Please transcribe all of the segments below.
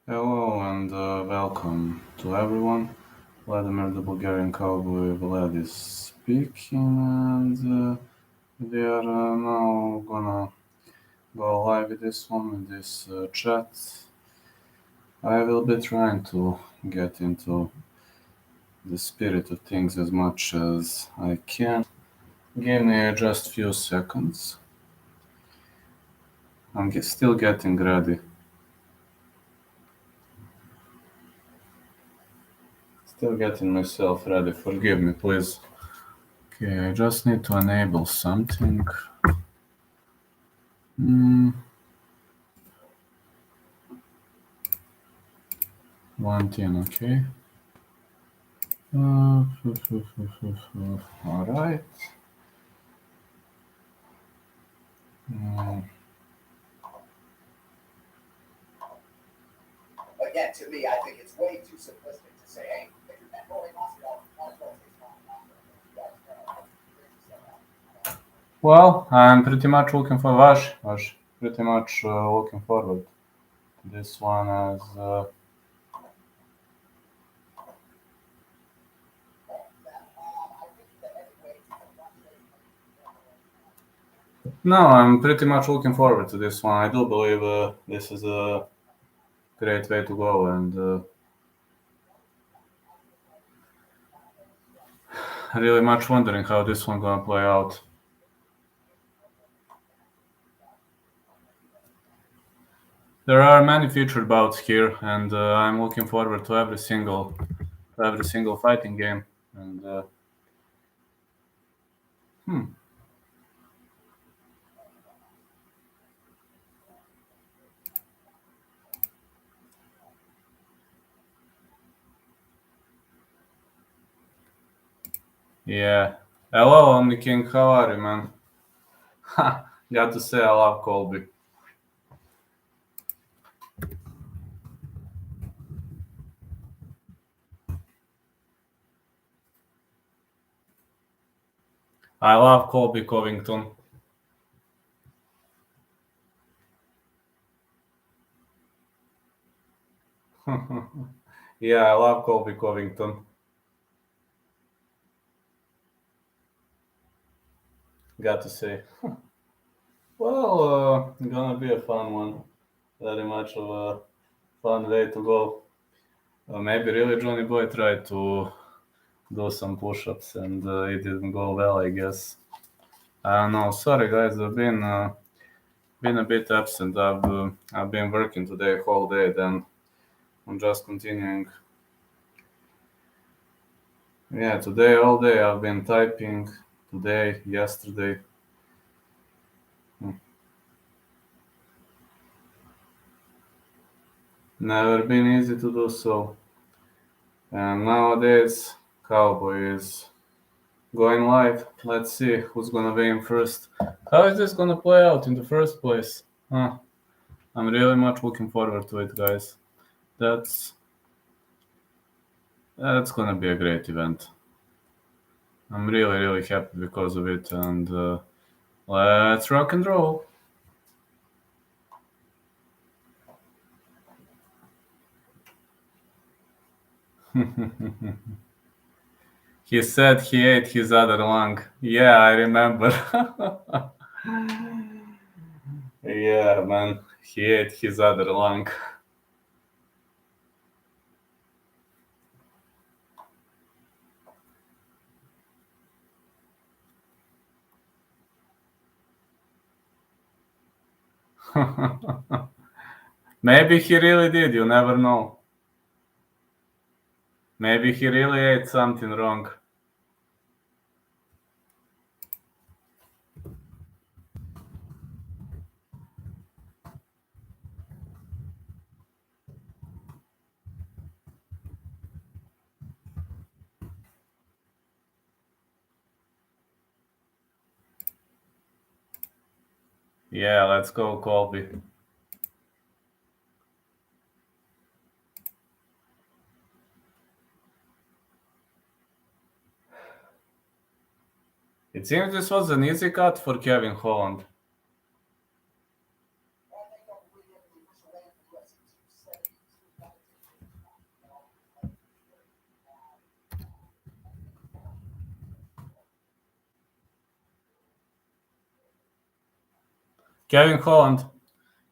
Hello and welcome to everyone. Vladimir the Bulgarian Cowboy Vlad is speaking, and we are now gonna go live with this one, with this chat. I will be trying to get into the spirit of things as much as I can. Give me just few seconds. I'm still getting ready. Still getting myself ready. Forgive me, please. Okay, I just need to enable something. Hmm. 110, okay. All right. Mm, Again, to me, I think it's way too simplistic to say, hey, if you're that rolling Masvidal, might as well take Well, I'm pretty much looking for Vash, pretty much looking forward to this one as no, I'm pretty much looking forward to this one. I do believe this is a great way to go, and really much wondering how this one gonna play out. There are many featured bouts here, and I'm looking forward to every single fighting game. And hmm, yeah. Hello, Omni King. How are you, man? Ha! Got to say, I love Colby. I love Colby Covington. Yeah, I love Colby Covington. Got to say. Well, gonna be a fun one. Very much of a fun way to go. Maybe really Johnny Boy tried to do some push-ups and it didn't go well, I guess. I don't know. Sorry, guys. I've been a bit absent. I've been working today whole day. Then I'm just continuing. Yeah, today all day I've been typing. Today, yesterday. Hmm. Never been easy to do so. And nowadays, Cowboy is going live. Let's see who's gonna win first. How is this gonna play out in the first place? Huh. I'm really much looking forward to it, guys. That's that's gonna be a great event. I'm really really happy because of it, and let's rock and roll. He said he ate his other lung. Yeah, I remember. Yeah, man, he ate his other lung. Maybe he really did. You never know. Maybe he really ate something wrong. Yeah, let's go, Colby. It seems this was an easy cut for Kevin Holland. Kevin Holland.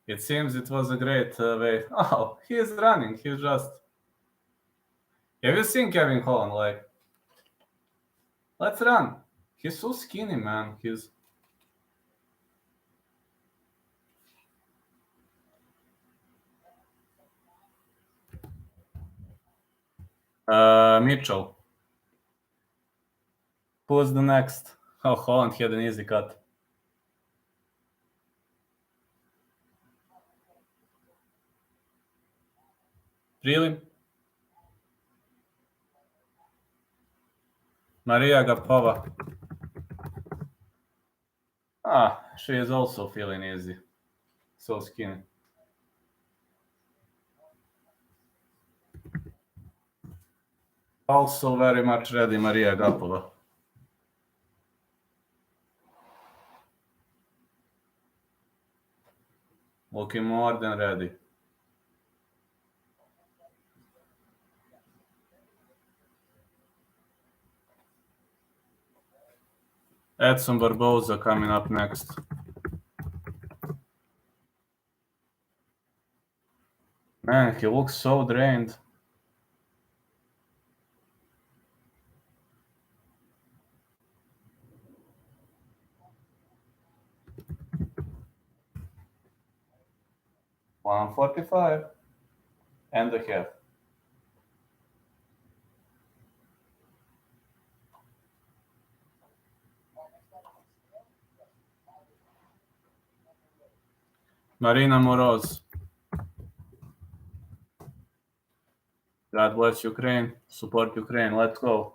It seems it was a great way. Oh, he is running. He's just. Have you seen Kevin Holland? Like, let's run. He's so skinny, man. He's. Mitchell. Who's the next? Oh, Holland had an easy cut. Really? Maria Gapova. Ah, she is also feeling easy. So skinny. Also very much ready, Maria Gapova. Looking more than ready. Edson Barboza coming up next. Man, he looks so drained. $145 and a half. Marina Moroz. God bless Ukraine. Support Ukraine. Let's go.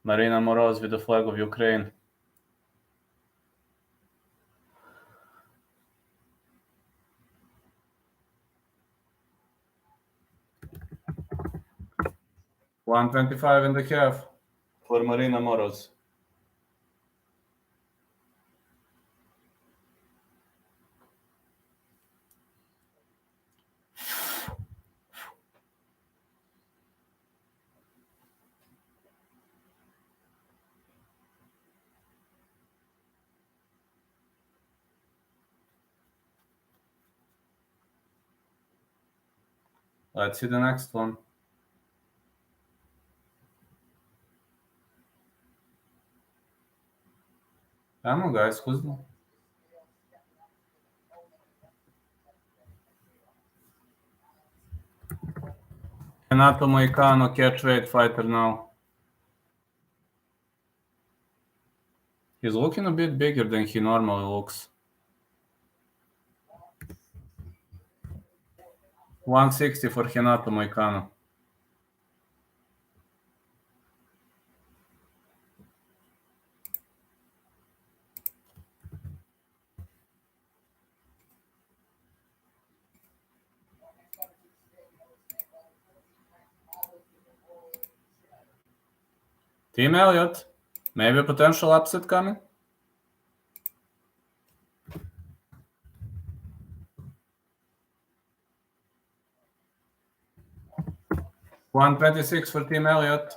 Marina Moroz with the flag of Ukraine. $125 and a half for Marina Moroz. Let's see the next one. Come on, guys. Who's the... Renato Moicano, catchweight fighter now. He's looking a bit bigger than he normally looks. 160 for Renato Moicano. Team Elliott. Maybe a potential upset coming? $126 for Team Elliott.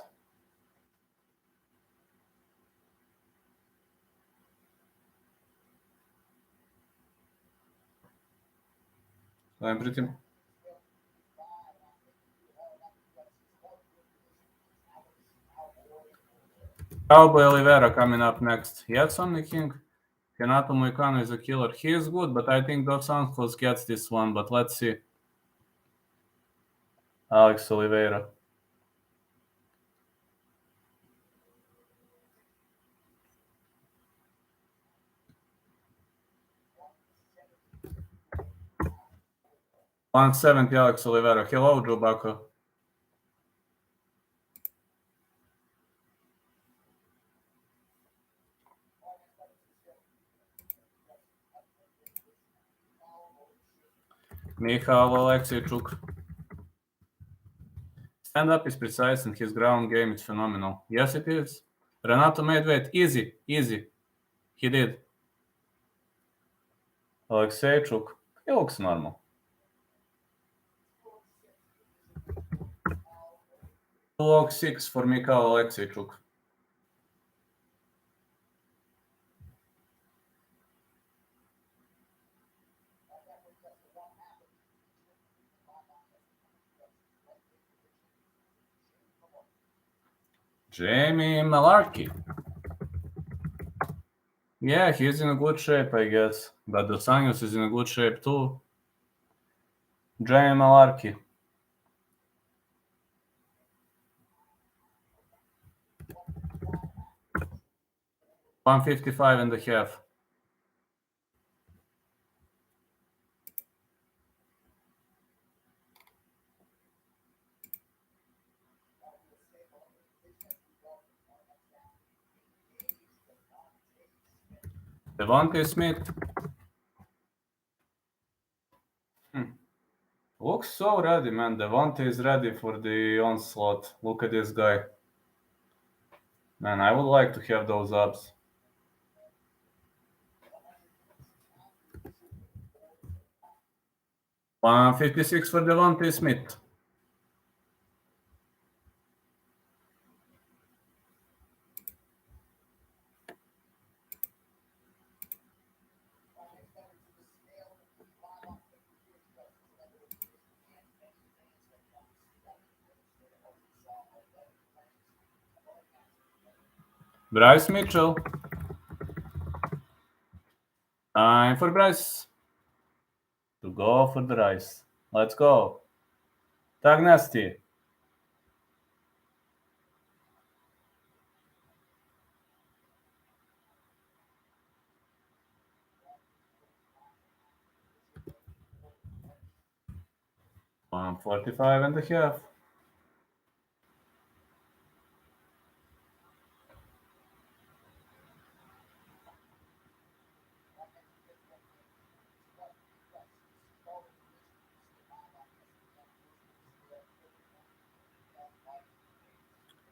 I'm pretty... Cowboy Oliveira coming up next. Yes, only King. Renato Moicano is a killer. He is good, but I think Dos Anjos gets this one. But let's see. Alex Oliveira. $170 Alex Oliveira. Hello, Joe Bucko. Michal Alexichuk. Stand-up is precise and his ground game is phenomenal. Yes, it is. Renato made weight. Easy. He did. Alexeichuk. He looks normal. 206 for Michal Alexichuk. Jamie Malarkey. Yeah, he's in a good shape, I guess. But Dos Anjos is in a good shape too. Jamie Malarkey. $155.5. Devontae Smith. Looks so ready, man. Devontae is ready for the onslaught. Look at this guy. Man, I would like to have those abs. $156 for Devontae Smith. Bryce Mitchell. Time for Bryce to go for the rice. Let's go. Tag Nasty. $145.5.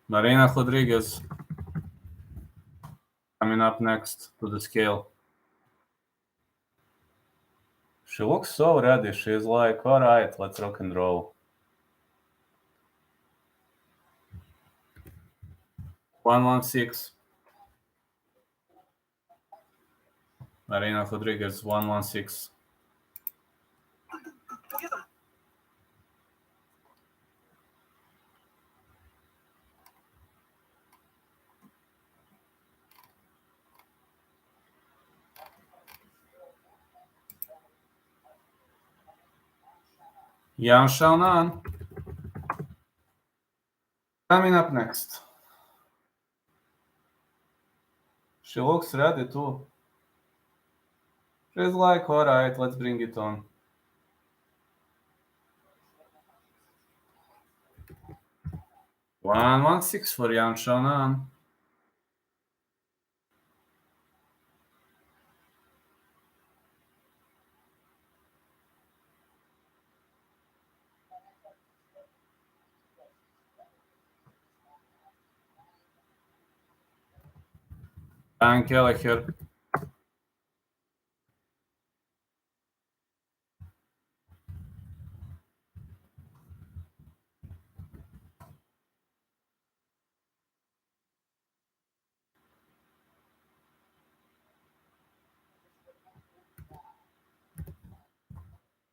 Marina Rodriguez coming up next to the scale. She looks so ready. She's like, all right, let's rock and roll. 116. Marina Rodriguez, 116. Yan Xiaonan coming up next. She looks ready too. She's like, all right, let's bring it on. $116 for Yan Xiaonan. Dan Kelleher.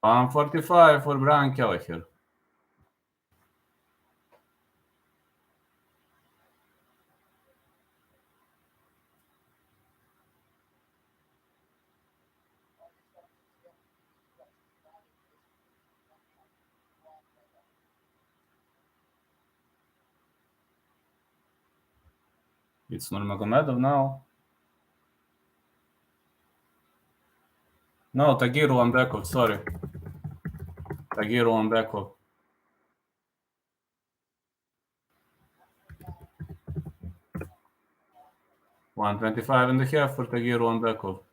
$145 for Brian Kelleher. It's Nurmagomedov now. No, Tagir Ulanbekov, sorry. Tagir Ulanbekov. $125.5 for Tagir Ulanbekov.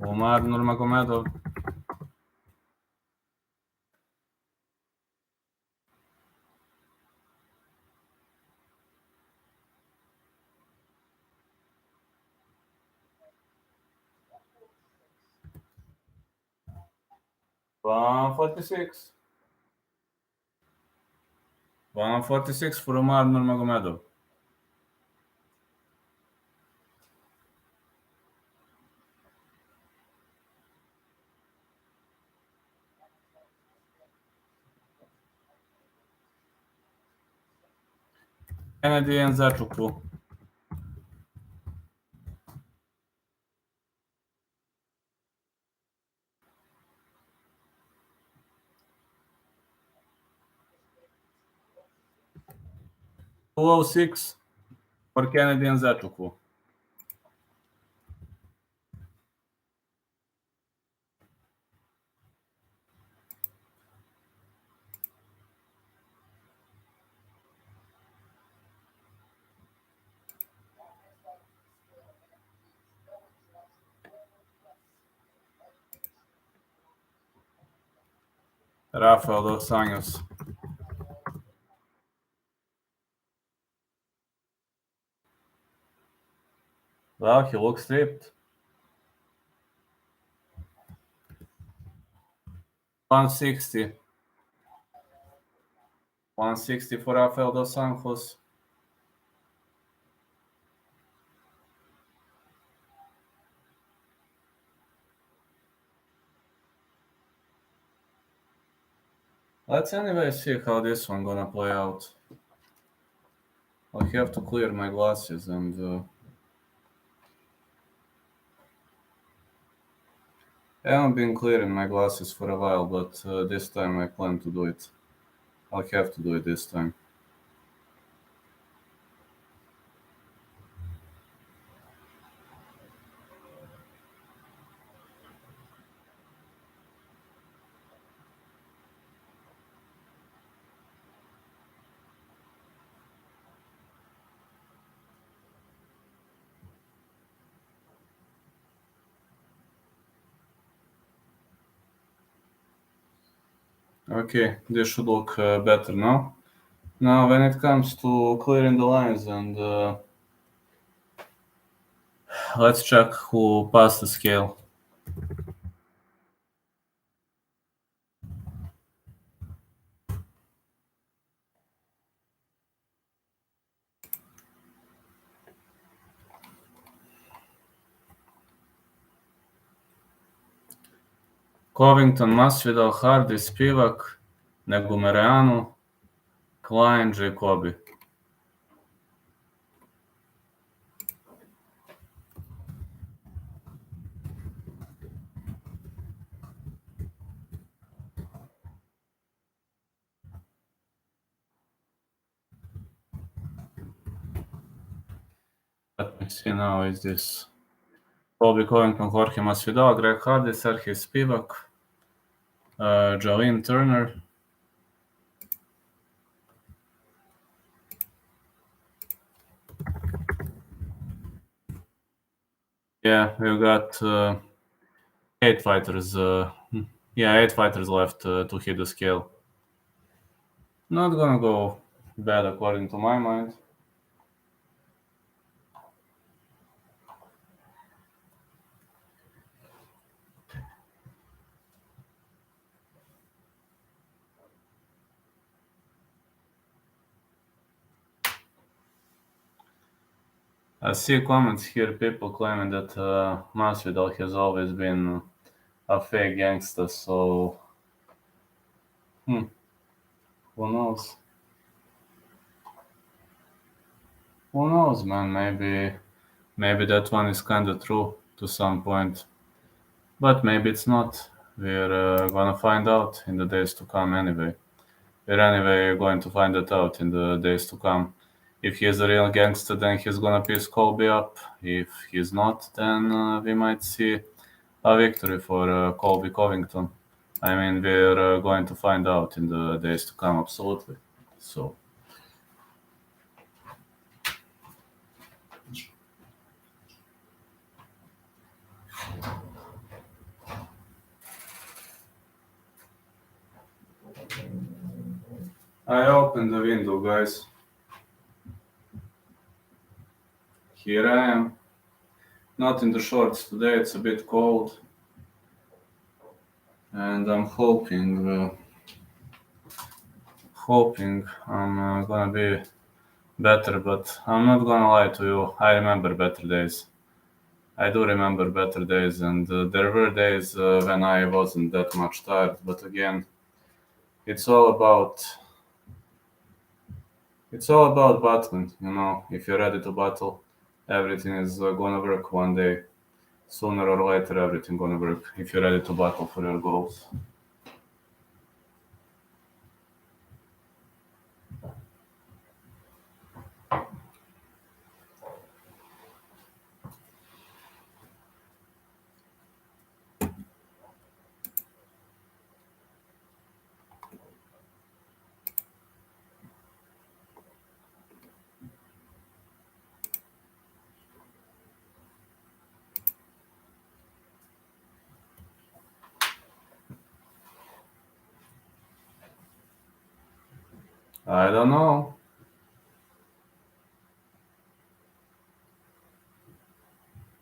Umar Nurmagomedov. $146. $146 for Umar Nurmagomedov. Kennedy and Zachuku. $206 for Kennedy and Zachuku. Rafael dos Anjos. Well, he looks stripped. 160. 160 for Rafael dos Anjos. Let's anyway see how this one gonna play out. I have to clear my glasses and I haven't been clearing my glasses for a while, but this time I plan to do it. I'll have to do it this time. Okay, this should look better now. Now, when it comes to clearing the lines and let's check who passed the scale. Covington, Masvidal, Hardy, Spivak, Negumereanu, Klein, Jacobi. Let me see now, is this Colby Covington, Jorge Masvidal, Greg Hardy, Sergey Spivak, Jalin Turner. Yeah, we've got 8 fighters. 8 fighters left to hit the scale. Not gonna go bad according to my mind. I see comments here, people claiming that Masvidal has always been a fake gangster, so who knows? Who knows, man? Maybe that one is kind of true to some point, but maybe it's not. We're gonna find out in the days to come anyway. We're anyway going to find it out in the days to come. If he's a real gangster, then he's gonna piss Colby up. If he's not, then we might see a victory for Colby Covington. I mean, we're going to find out in the days to come, absolutely. So. I opened the window, guys. Here I am. Not in the shorts today, it's a bit cold. And I'm hoping I'm gonna be better, but I'm not gonna lie to you, I remember better days. I do remember better days, and there were days when I wasn't that much tired, but again, it's all about It's all about battling, If you're ready to battle, everything is gonna work one day. Sooner or later, everything gonna work if you're ready to battle for your goals. I don't know.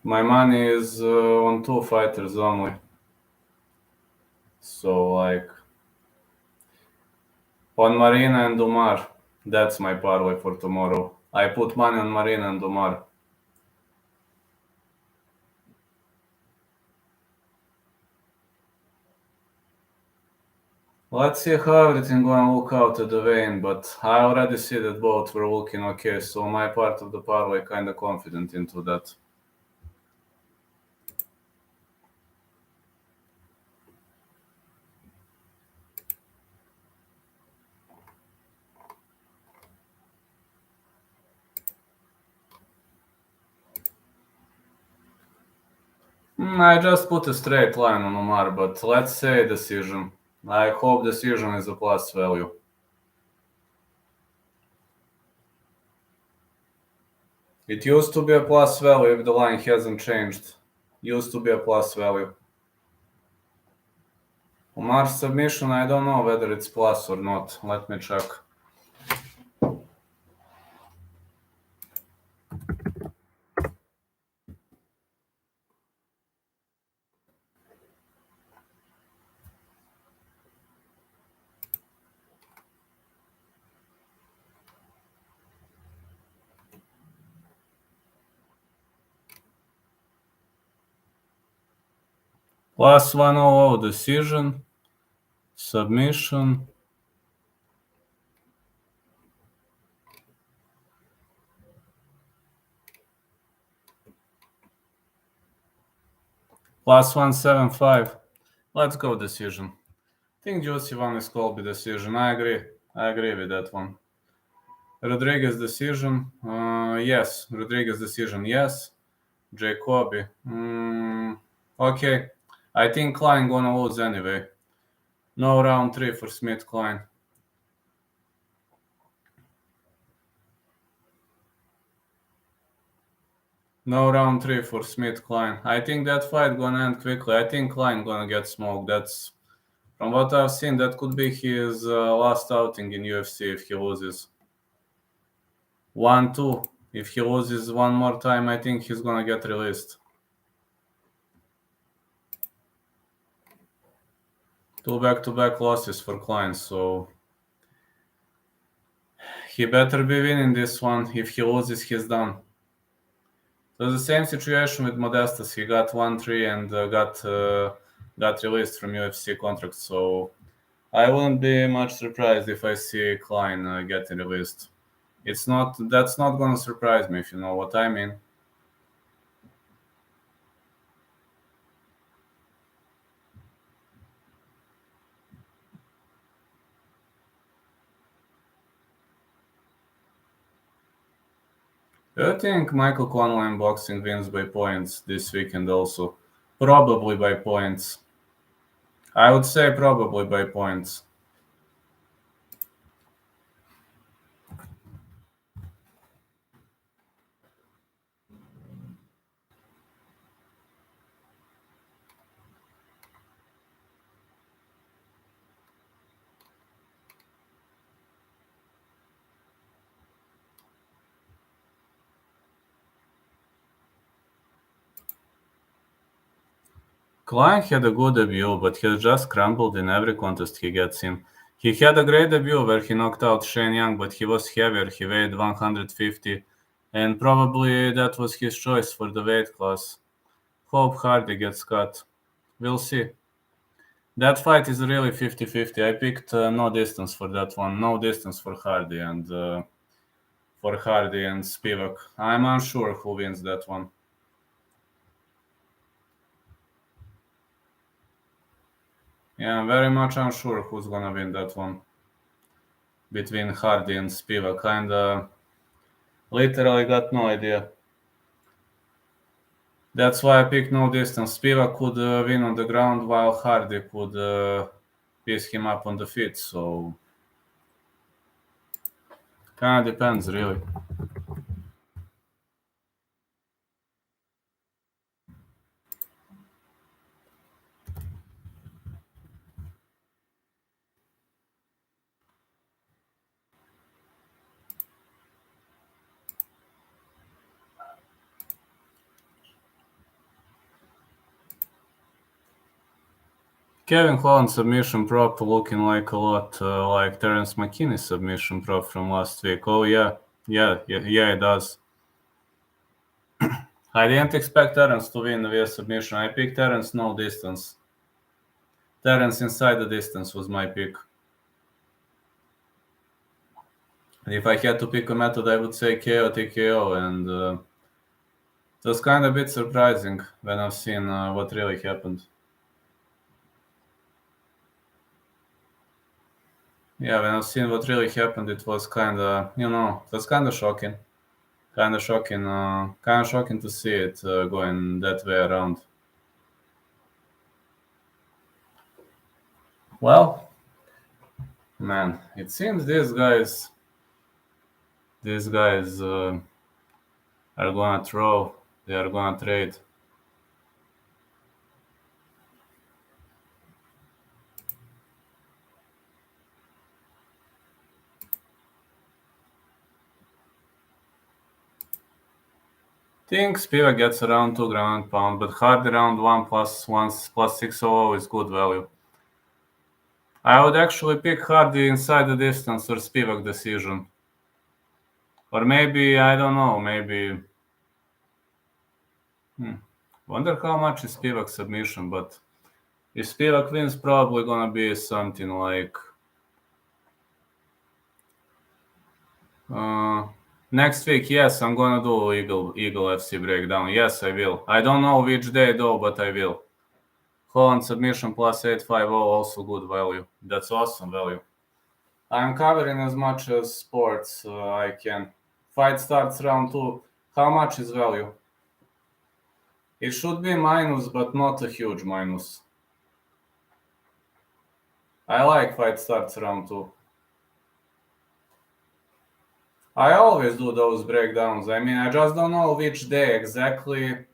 My money is on two fighters only. So, like, on Marina and Umar. That's my parlay for tomorrow. I put money on Marina and Umar. Let's see how everything gonna look out at the weigh-in, but I already see that both were looking okay, so my part of the parlay kinda confident into that. I just put a straight line on Umar, but let's say decision. I hope decision is a plus value. It used to be a plus value if the line hasn't changed. Used to be a plus value. Umar's submission, I don't know whether it's plus or not. Let me check. Plus 100 decision. Submission. Plus 175. Let's go decision. I think juicy one is Colby decision. I agree. I agree with that one. Rodriguez decision. Yes. Rodriguez decision. Yes. Jacoby. Okay. I think Klein gonna lose anyway. No round 3 for Smith Klein. No round 3 for Smith Klein. I think that fight gonna end quickly. I think Klein gonna get smoked. That's from what I've seen. That could be his last outing in UFC if he loses. 1-2. If he loses one more time, I think he's gonna get released. 2 back-to-back losses for Klein, so he better be winning this one. If he loses, he's done. So the same situation with Modestas. He got 1-3 and got released from UFC contract. So I wouldn't be much surprised if I see Klein getting released. That's not gonna surprise me, if you know what I mean. I think Michael Conley in boxing wins by points this weekend also. Probably by points. I would say probably by points. Klein had a good debut, but he just crumbled in every contest he gets in. He had a great debut where he knocked out Shane Young, but he was heavier. He weighed 150, and probably that was his choice for the weight class. Hope Hardy gets cut. We'll see. That fight is really 50-50. I picked no distance for that one. No distance for Hardy, and for Hardy and Spivak. I'm unsure who wins that one. Yeah, I'm very much unsure who's gonna win that one between Hardy and Spivak. Kinda literally got no idea. That's why I picked no distance. Spivak could win on the ground while Hardy could piece him up on the feet. So kind of depends, really. Kevin Holland's submission prop looking like a lot like Terence McKinney's submission prop from last week. Oh yeah, it does. I didn't expect Terence to win via submission. I picked Terence no distance. Terence inside the distance was my pick. If I had to pick a method, I would say KO TKO, and it was kind of a bit surprising when I've seen what really happened. Yeah, when I've seen what really happened, it was kind of, it was kind of shocking. Kind of shocking to see it going that way around. Well, man, it seems these guys are gonna throw. They are gonna trade. Think Spivak gets around 2 ground pound, but Hardy around 1 plus 1 plus 600 is good value. I would actually pick Hardy inside the distance or Spivak decision. Or maybe, I don't know, maybe... Wonder how much is Spivak submission, but if Spivak wins, probably gonna be something like... next week, yes, I'm gonna do Eagle FC breakdown. Yes, I will. I don't know which day though, but I will. Holland submission plus 850, also good value. That's awesome value. I'm covering as much as sports I can. Fight starts round 2. How much is value? It should be minus, but not a huge minus. I like fight starts round 2. I always do those breakdowns. I mean, I just don't know which day exactly.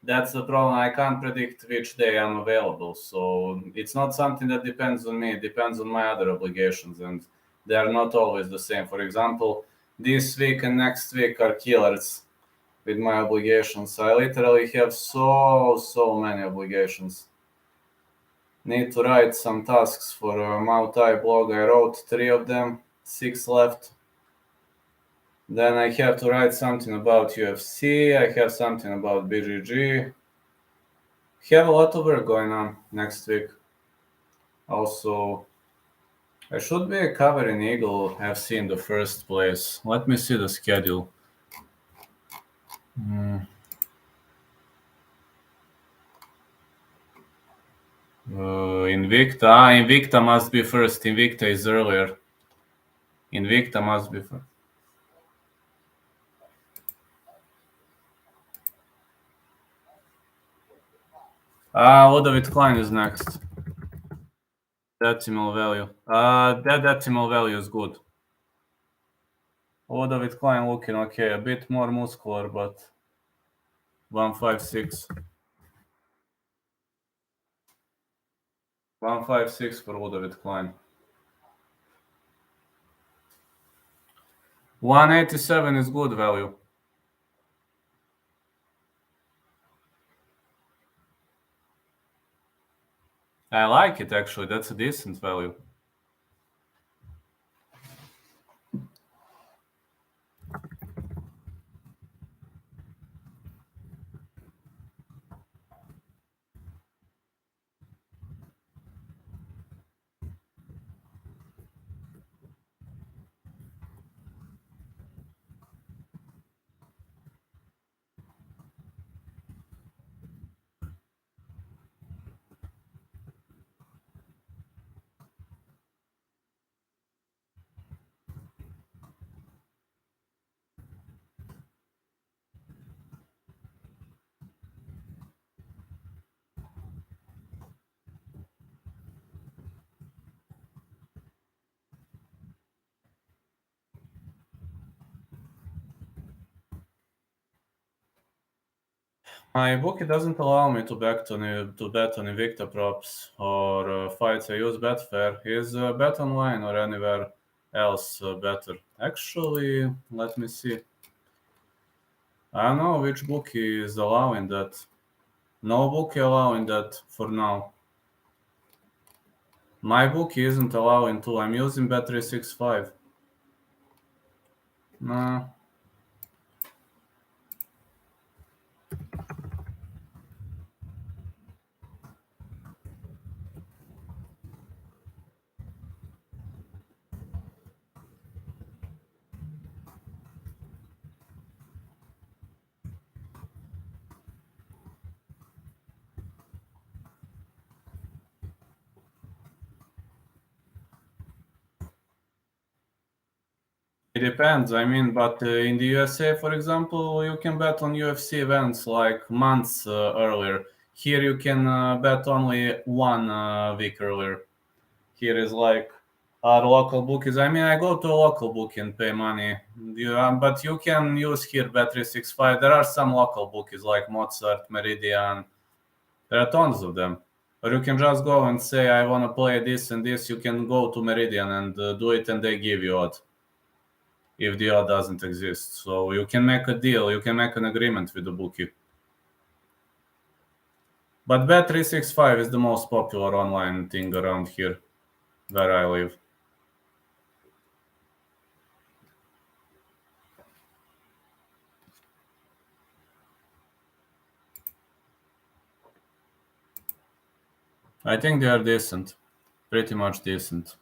That's the problem. I can't predict which day I'm available. So it's not something that depends on me. It depends on my other obligations, and they are not always the same. For example, this week and next week are killers with my obligations. I literally have so many obligations. Need to write some tasks for a Muay Thai blog. I wrote 3 of them, 6 left. Then I have to write something about UFC. I have something about BGG. Have a lot of work going on next week. Also, I should be covering Eagle FC in the first place. Let me see the schedule. Invicta. Invicta must be first. Invicta is earlier. Invicta must be first. Ludovit Klein is next. Decimal value. That decimal value is good. Ludovit Klein looking okay. A bit more muscular, but 156. 156 for Ludovit Klein. 187 is good value. I like it actually. That's a decent value. My bookie doesn't allow me to bet on Invicta props or fights. I use Betfair. Is Bet Online or anywhere else better? Actually, let me see. I don't know which bookie is allowing that. No bookie allowing that for now. My bookie isn't allowing to. I'm using Bet365. Nah. It depends. I mean, but in the USA, for example, you can bet on UFC events like months earlier. Here, you can bet only 1 week earlier. Here is like our local bookies. I mean, I go to a local bookie and pay money. But you can use here Bet365. There are some local bookies like Mozart, Meridian. There are tons of them. Or you can just go and say, I want to play this and this. You can go to Meridian and do it, and they give you odd if the odd doesn't exist. So you can make a deal, you can make an agreement with the bookie. But Bet365 is the most popular online thing around here, where I live. I think they are decent, pretty much decent.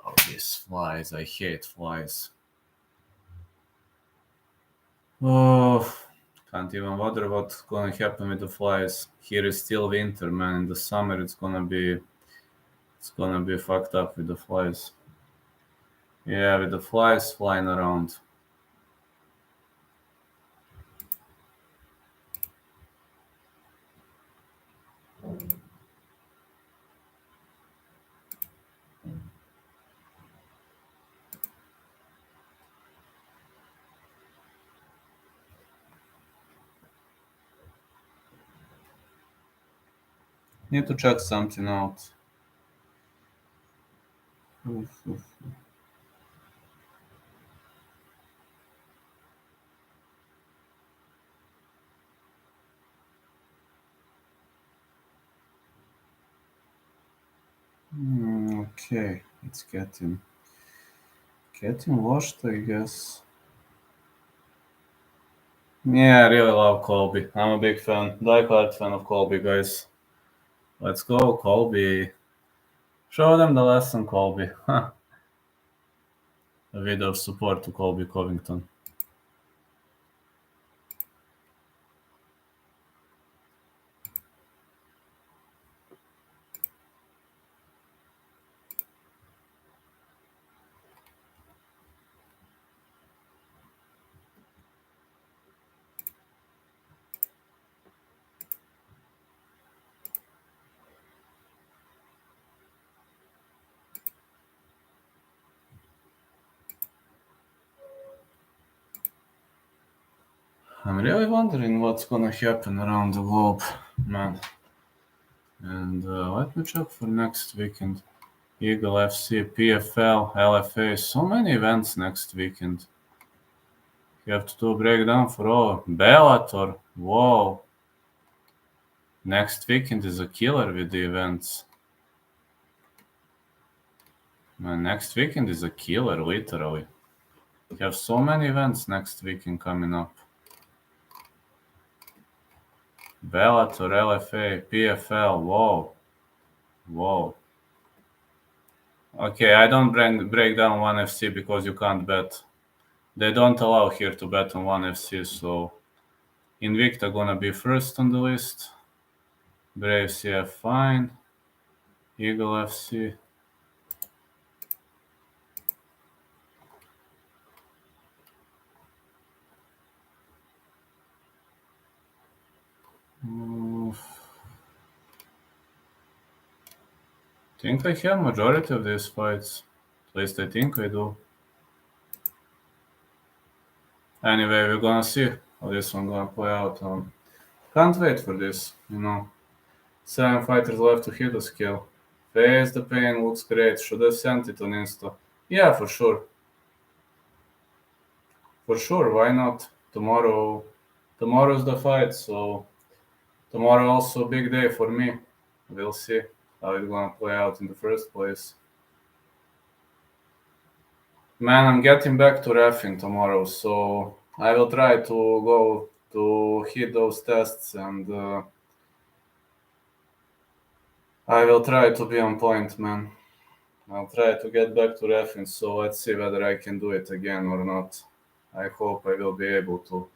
Oh, these flies, I hate flies. Oh, can't even wonder what's gonna happen with the flies. Here is still winter, man. In the summer, it's gonna be fucked up with the flies. Yeah, with the flies flying around. Need to check something out. Oof, oof. Okay, it's getting washed, I guess. Yeah, I really love Colby. I'm a big fan, diehard fan of Colby, guys. Let's go, Colby. Show them the lesson, Colby. A video of support to Colby Covington. I'm really wondering what's gonna happen around the globe, man. And let me check for next weekend. Eagle FC, PFL, LFA, so many events next weekend. You have to do a breakdown for all. Bellator, whoa. Next weekend is a killer with the events. Man, next weekend is a killer, literally. You have so many events next weekend coming up. Bellator, LFA, PFL, whoa. Whoa. Okay, I don't break down 1FC because you can't bet. They don't allow here to bet on 1FC, so Invicta gonna be first on the list. Brave CF fine. Eagle FC. Think I have majority of these fights. least I think I do. Anyway, we're gonna see how this one gonna play out. Can't wait for this, 7 fighters left to hit the scale. Face the pain, looks great. Should have sent it on Insta. Yeah, for sure. For sure, why not? Tomorrow's the fight, so tomorrow also a big day for me. We'll see how it's gonna play out in the first place. Man, I'm getting back to reffing tomorrow, so I will try to go to hit those tests and I will try to be on point, man. I'll try to get back to reffing, so let's see whether I can do it again or not. I hope I will be able to.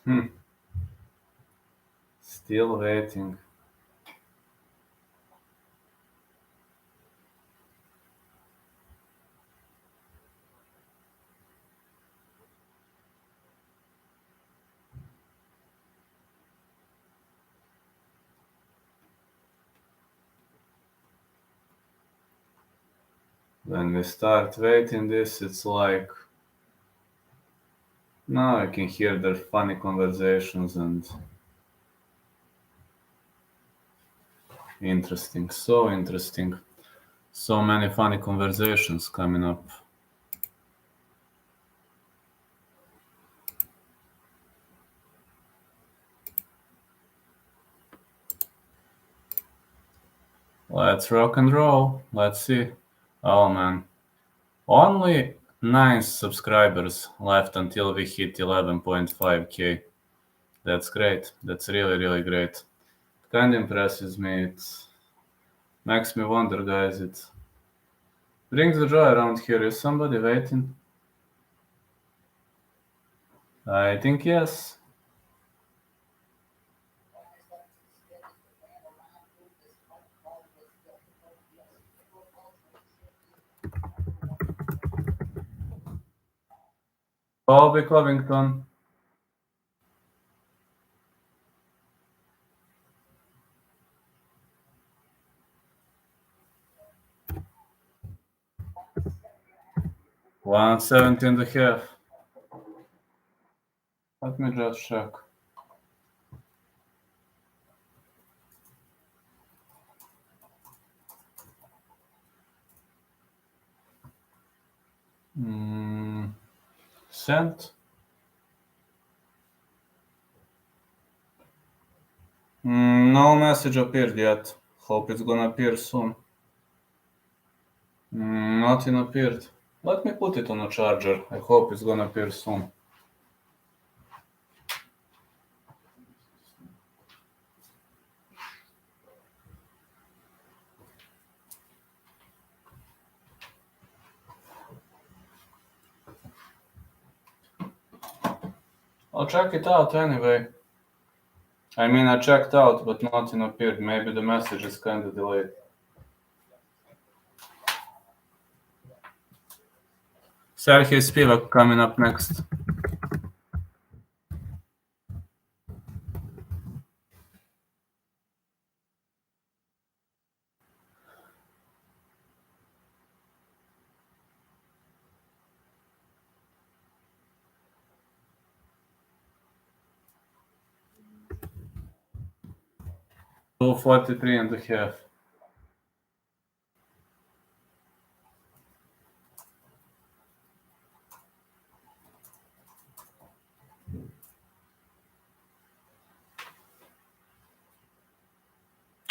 Hmm. Still waiting. When we start waiting this, it's like now I can hear their funny conversations and interesting, so interesting. So many funny conversations coming up. Let's rock and roll. Let's see. Oh man. Only 9 subscribers left until we hit 11.5k. That's great. That's really, really great. It kind of impresses me. It makes me wonder, guys. It brings the joy around here. Is somebody waiting? I think yes. Colby Covington. One 170 and a half. Let me just check. Sent? No message appeared yet. Hope it's gonna appear soon. Nothing appeared. Let me put it on a charger. I hope it's gonna appear soon. I'll check it out anyway. I mean, I checked out, but nothing appeared. Maybe the message is kinda delayed. Sergey Spivak coming up next. To 43 and a half.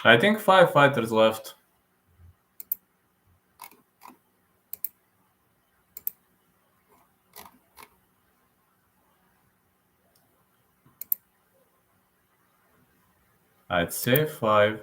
I think 5 fighters left. I'd say 5.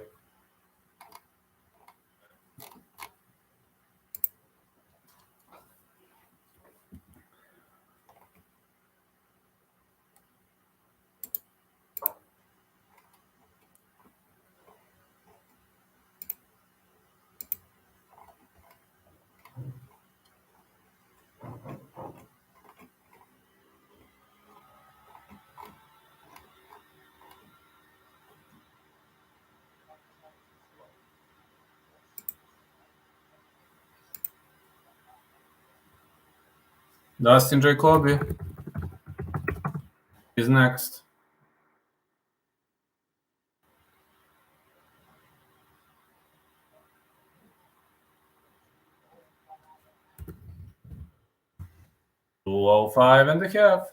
Dustin Jacoby is next. $205.5.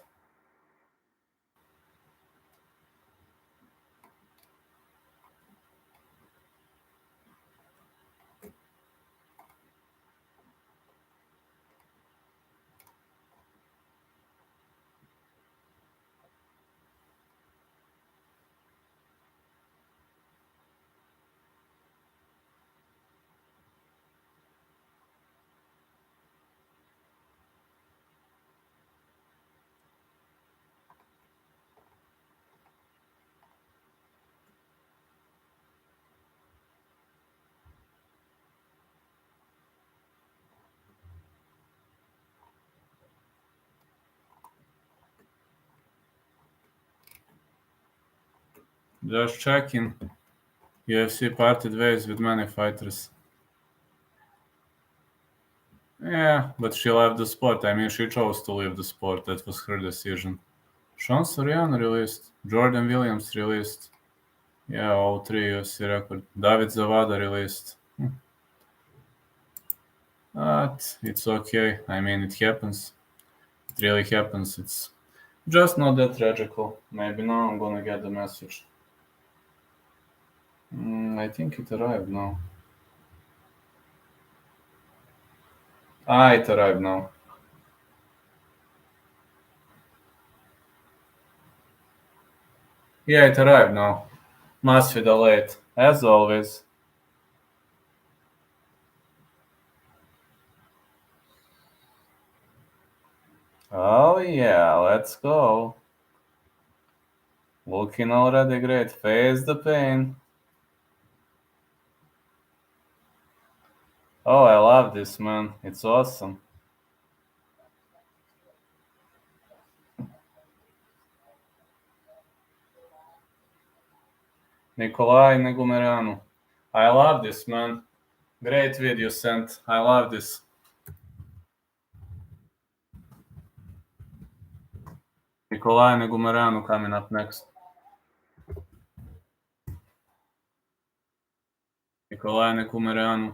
Just checking. UFC parted ways with many fighters. Yeah, but she left the sport. I mean, she chose to leave the sport. That was her decision. Sean Soriano released. Jordan Williams released. Yeah, all three UFC record. David Zavada released. But it's okay. I mean, it happens. It really happens. It's just not that tragical. Maybe now I'm gonna get the message. I think it arrived now. It arrived now. Yeah, it arrived now. Masvidal late, as always. Oh yeah, let's go. Looking already great. Face the pain. Oh, I love this, man. It's awesome. Nikolai Negumereanu. I love this, man. Great video sent. I love this. Nikolai Negumereanu coming up next. Nikolai Negumereanu.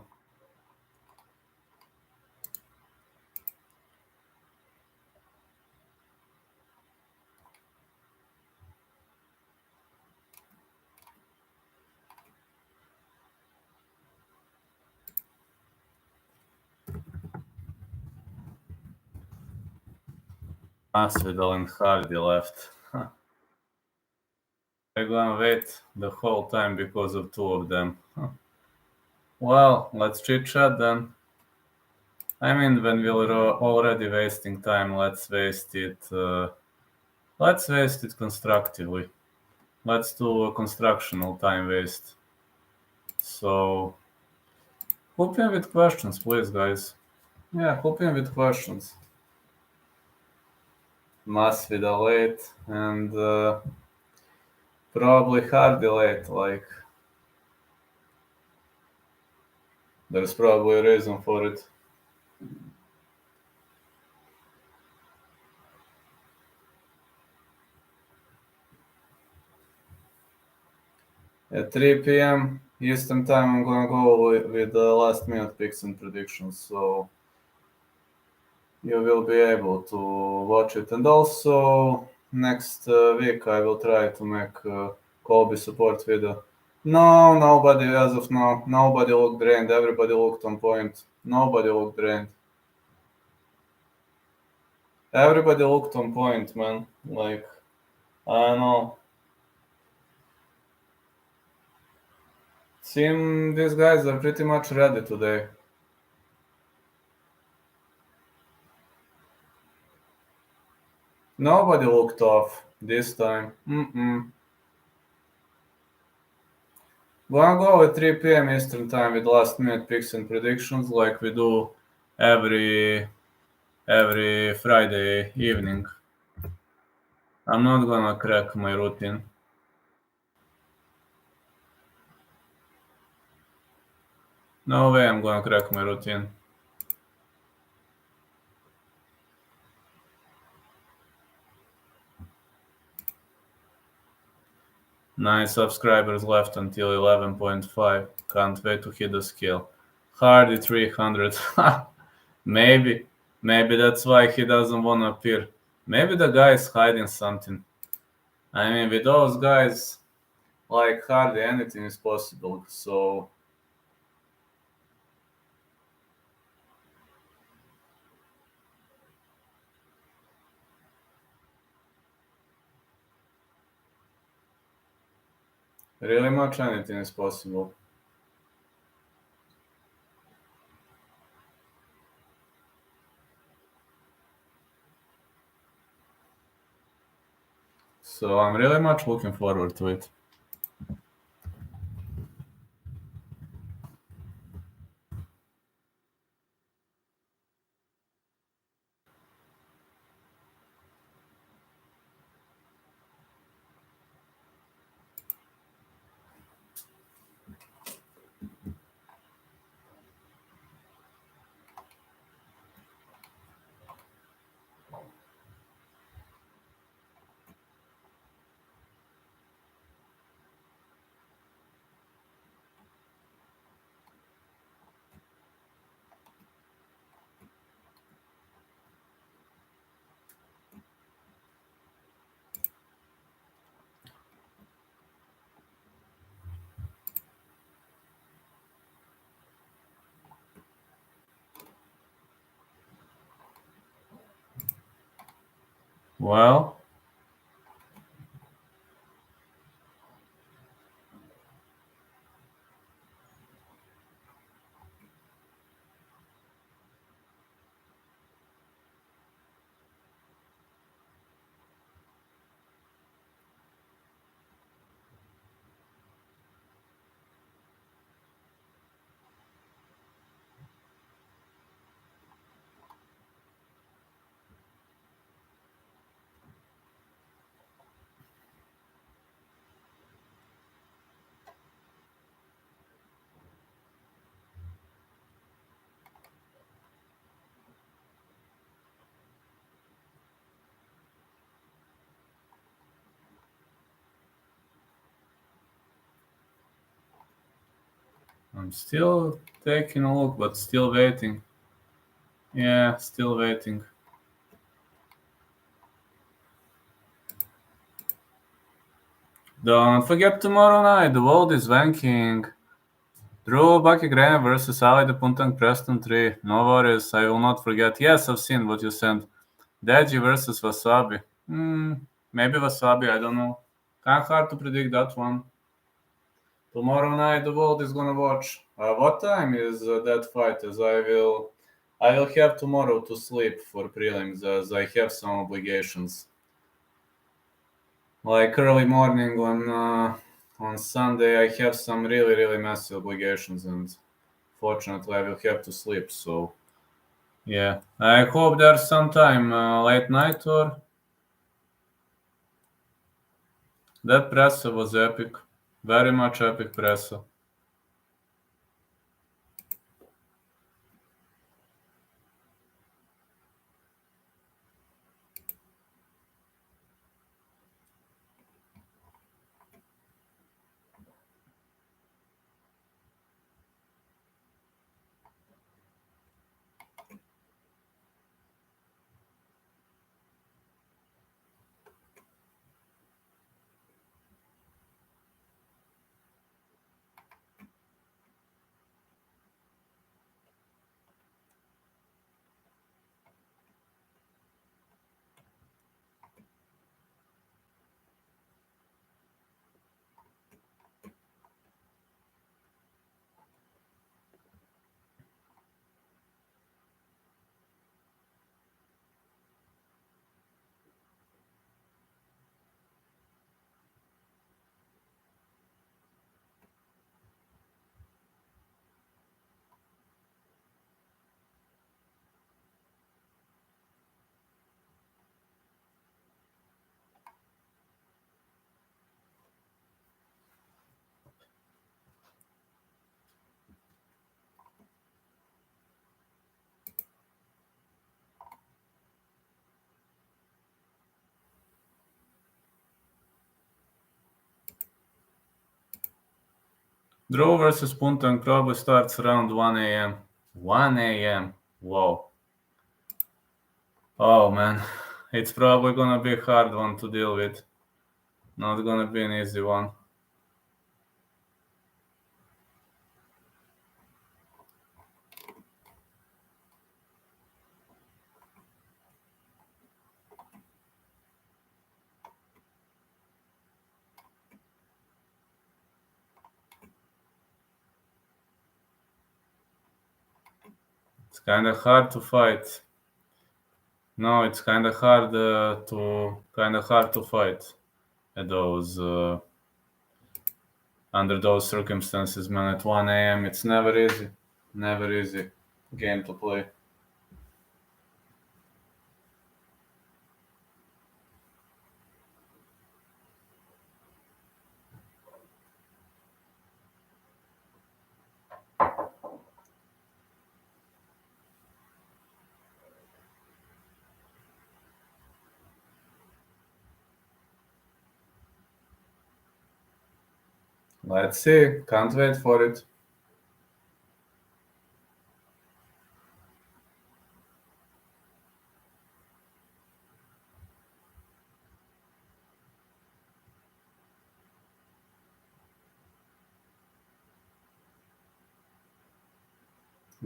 Masvidal and Hardy left. They're gonna wait the whole time because of two of them. Well, let's chit chat then. I mean, when we're already wasting time, let's waste it. Let's waste it constructively. Let's do a constructional time waste. So, hook in with questions, please, guys. Yeah, hook in with questions. Masvidal late and probably Hardy late. Like, there's probably a reason for it. At 3 p.m. Eastern time, I'm gonna go with the last minute picks and predictions, so you will be able to watch it. And also, next week, I will try to make Kobe support video. No, nobody as of now. Nobody looked drained. Everybody looked on point. Nobody looked drained. Everybody looked on point, man. Like, I don't know. Seem these guys are pretty much ready today. Nobody looked off this time. Gonna go at 3 p.m. Eastern time with last minute picks and predictions like we do every Friday evening. I'm not gonna crack my routine. No way I'm gonna crack my routine. 9 subscribers left until 11.5. Can't wait to hit the scale. Hardy 300. maybe. Maybe that's why he doesn't want to appear. Maybe the guy is hiding something. I mean, with those guys like Hardy, anything is possible. So really much anything is possible. So I'm really much looking forward to it. Well, I'm still taking a look, but still waiting. Yeah, still waiting. Don't forget tomorrow night, the world is wanking. Drew Bucky-Graham versus Ali Puntang Preston 3. No worries, I will not forget. Yes, I've seen what you sent. Deji versus Wasabi. Maybe Wasabi, I don't know. Kind of hard to predict that one. Tomorrow night, the world is gonna watch. What time is that fight? As I will have tomorrow to sleep for prelims, as I have some obligations. Like early morning on Sunday, I have some really massive obligations, and fortunately, I will have to sleep. So yeah, I hope there's some time late night or that presser was epic, very much epic presser. Draw versus Punta and probably starts around 1 a.m. 1 a.m. Whoa. Oh man, it's probably gonna be a hard one to deal with. Not gonna be an easy one. It's kind of hard to fight. No, it's kind of hard to fight at those under those circumstances, man. At 1 a.m., it's never easy. Never easy game to play. Let's see. Can't wait for it.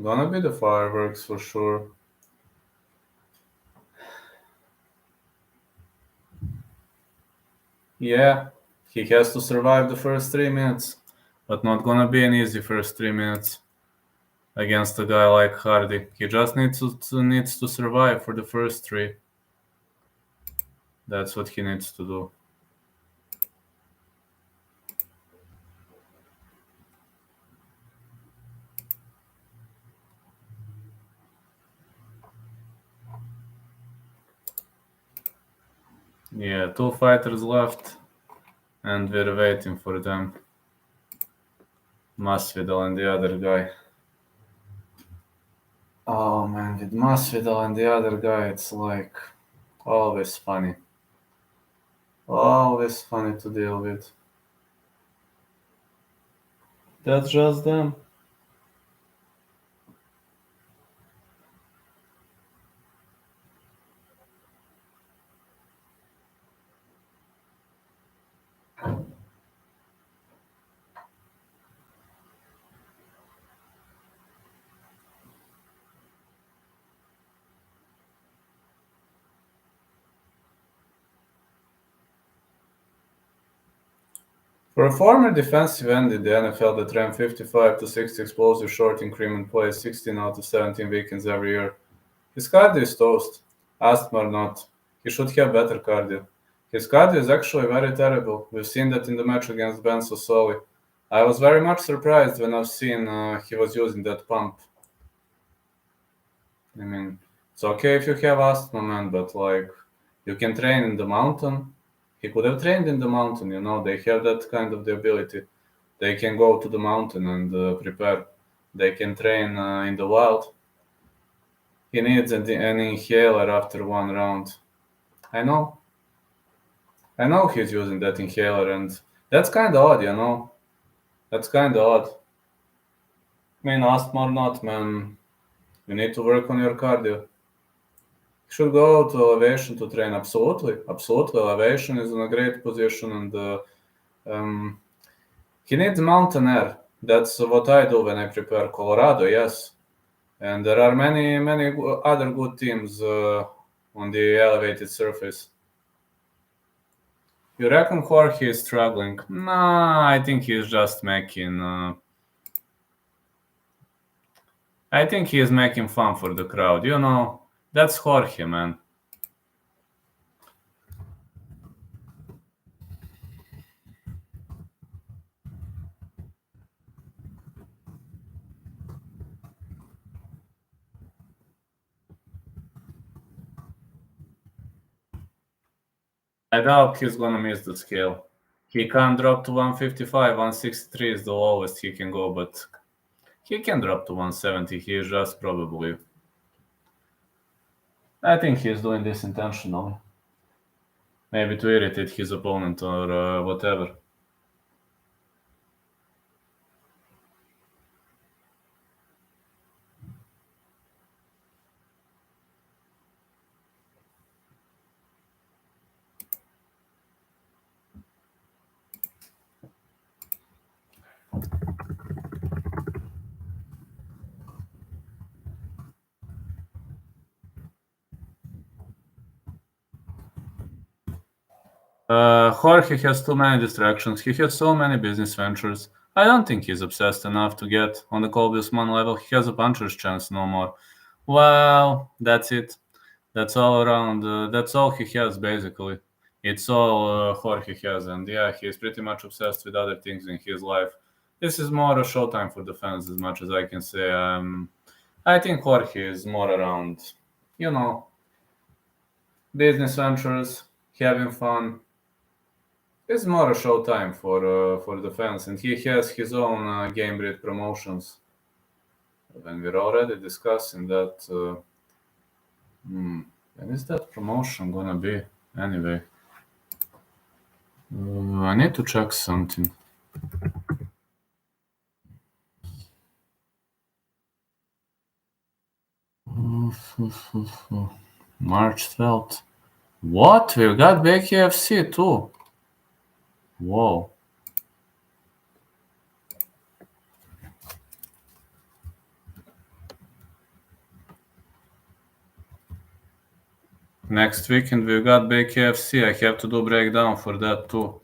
Gonna be the fireworks for sure. Yeah, he has to survive the first 3 minutes, but not gonna be an easy first 3 minutes against a guy like Hardy. He just needs to survive for the first three. That's what he needs to do. Yeah, 2 fighters left, and we're waiting for them. Masvidal and the other guy. Oh man, with Masvidal and the other guy, it's like always funny. Always funny to deal with. That's just them. For a former defensive end in the NFL that ran 55 to 60 explosive short increment plays 16 out of 17 weekends every year, his cardio is toast. Asthma or not, he should have better cardio. His cardio is actually very terrible. We've seen that in the match against Ben Sosoli. I was very much surprised when I've seen he was using that pump. I mean, it's okay if you have asthma, man, but like, you can train in the mountain. He could have trained in the mountain, you know, they have that kind of the ability. They can go to the mountain and prepare. They can train in the wild. He needs an inhaler after one round. I know. I know he's using that inhaler, and that's kind of odd, you know. That's kind of odd. I mean, asthma or not, man, you need to work on your cardio. You should go to elevation to train. Absolutely, absolutely. Elevation is in a great position, and he needs mountain air. That's what I do when I prepare Colorado. Yes, and there are many other good teams on the elevated surface. You reckon Jorge is struggling? Nah, I think he's just making. I think he is making fun for the crowd. You know, that's Jorge, man. I doubt he's gonna miss the scale. He can't drop to 155, 163 is the lowest he can go, but he can drop to 170. He is just probably. I think he's doing this intentionally. Maybe to irritate his opponent or whatever. Jorge has too many distractions. He has so many business ventures. I don't think he's obsessed enough to get on the Colby Usman level. He has a puncher's chance, no more. Well, that's it. That's all around. That's all he has, basically. It's all Jorge has, and yeah, he's pretty much obsessed with other things in his life. This is more a showtime for the fans, as much as I can say. I think Jorge is more around, you know, business ventures, having fun. It's more a showtime for the fans, and he has his own game breed promotions. When we're already discussing that, when is that promotion gonna be? Anyway, I need to check something. March 12th. What? We've got back UFC too. Whoa. Next weekend we've got back UFC. I have to do breakdown for that too.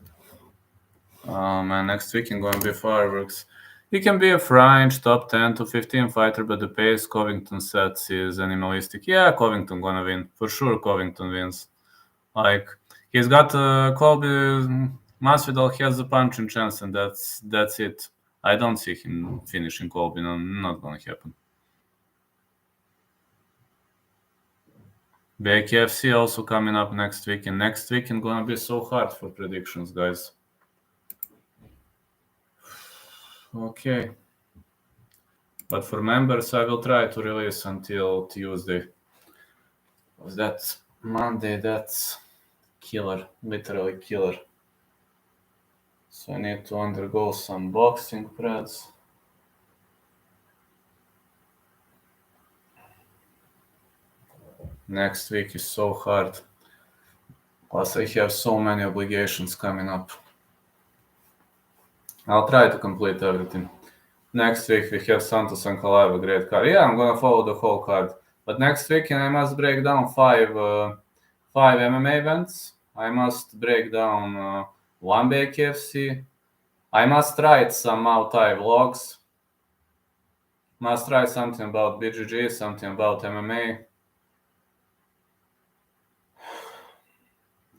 Man, next weekend gonna be fireworks. He can be a fringe top 10 to 15 fighter, but the pace Covington sets is animalistic. Yeah, Covington gonna win. For sure Covington wins. Like, he's got Colby. Masvidal has a punching chance, and that's it. I don't see him finishing Colby. No, not gonna happen. BKFC also coming up next week, and next weekend gonna be so hard for predictions, guys. Okay. But for members, I will try to release until Tuesday. Was that Monday? That's killer, literally killer. So I need to undergo some boxing preds. Next week is so hard. Plus, I have so many obligations coming up. I'll try to complete everything. Next week we have Santos and Kalaev, a great card. Yeah, I'm gonna follow the whole card. But next weekend I must break down five MMA events. I must break down one KFC. I must write some Muay Thai vlogs. Must write something about BGG, something about MMA.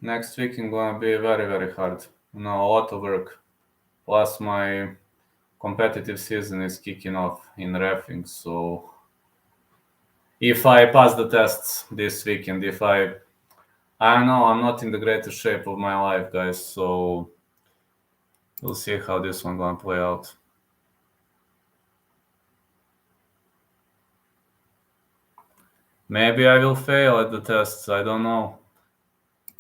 Next weekend gonna be very, very hard. A lot of work. Plus my competitive season is kicking off in reffing, so if I pass the tests this weekend, I don't know, I'm not in the greatest shape of my life, guys, so we'll see how this one gonna play out. Maybe I will fail at the tests, I don't know.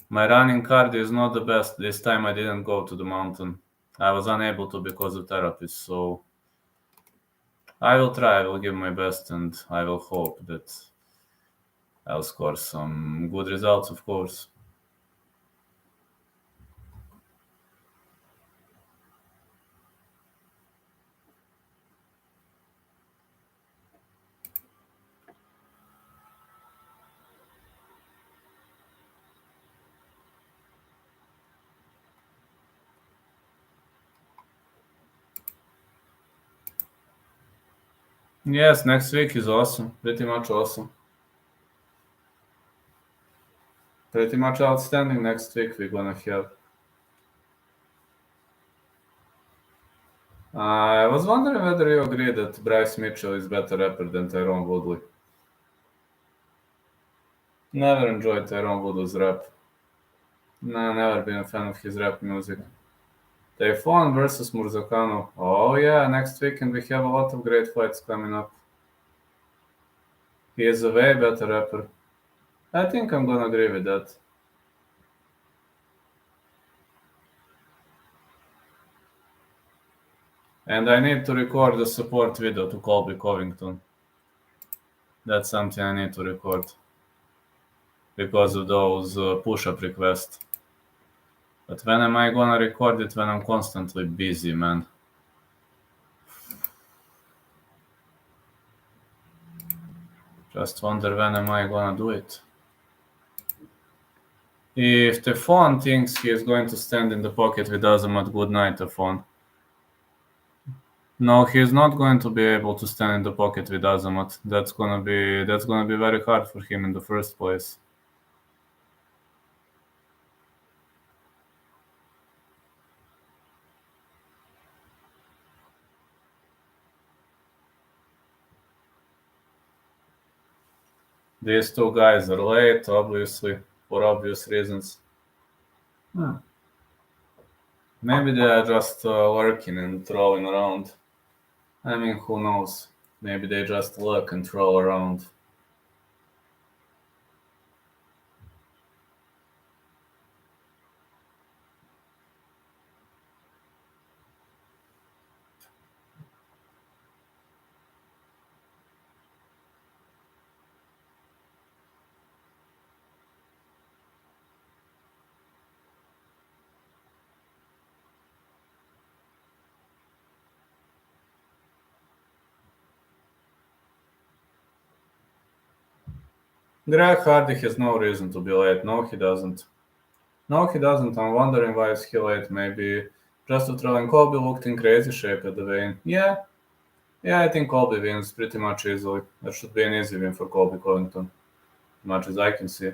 My running cardio is not the best. This time I didn't go to the mountain. I was unable to because of therapy, so I will try, I will give my best, and I will hope that I'll score some good results, of course. Yes, next week is awesome. Pretty much awesome. Pretty much outstanding next week we're gonna have. I was wondering whether you agree that Bryce Mitchell is better rapper than Tyrone Woodley. Never enjoyed Tyrone Woodley's rap. No, never been a fan of his rap music. Typhoon versus Murzakano. Oh yeah, next weekend we have a lot of great fights coming up. He is a way better rapper. I think I'm gonna agree with that. And I need to record a support video to Colby Covington. That's something I need to record because of those push-up requests. But when am I gonna record it when I'm constantly busy, man? Just wonder when am I gonna do it. If Tefon thinks he is going to stand in the pocket with Azamat, good night, Tefon. No, he is not going to be able to stand in the pocket with Azamat. That's gonna be very hard for him in the first place. These two guys are late, obviously, for obvious reasons. Maybe they are just lurking and trolling around. I mean, who knows? Maybe they just lurk and troll around. Greg Hardy has no reason to be late. No, he doesn't. No, he doesn't. I'm wondering why is he late. Maybe just to throw in. Colby looked in crazy shape at the weigh-in. Yeah, I think Colby wins pretty much easily. That should be an easy win for Colby Covington, as much as I can see.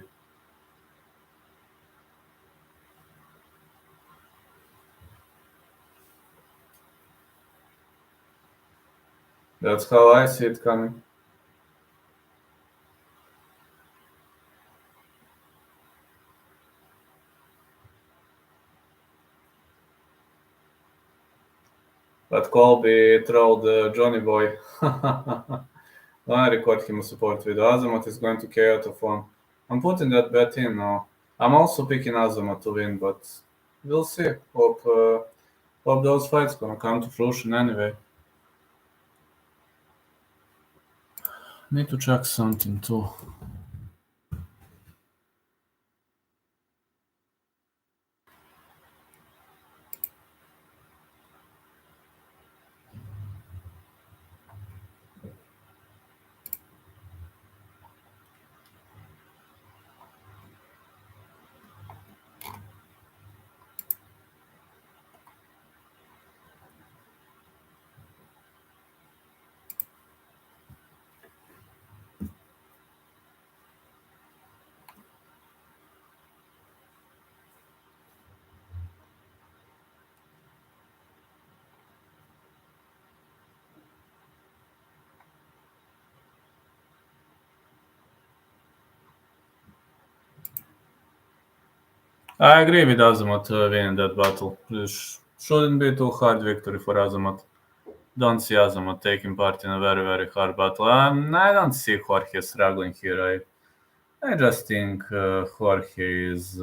That's how I see it coming. But Colby trolled Johnny Boy. I record him a support video. Azamat is going to KO Tefon. I'm putting that bet in now. I'm also picking Azamat to win, but we'll see. Hope those fights gonna come to fruition anyway. Need to check something too. I agree with Azamat winning that battle. This shouldn't be too hard victory for Azamat. Don't see Azamat taking part in a very, very hard battle. I don't see Jorge struggling here. I just think Jorge is...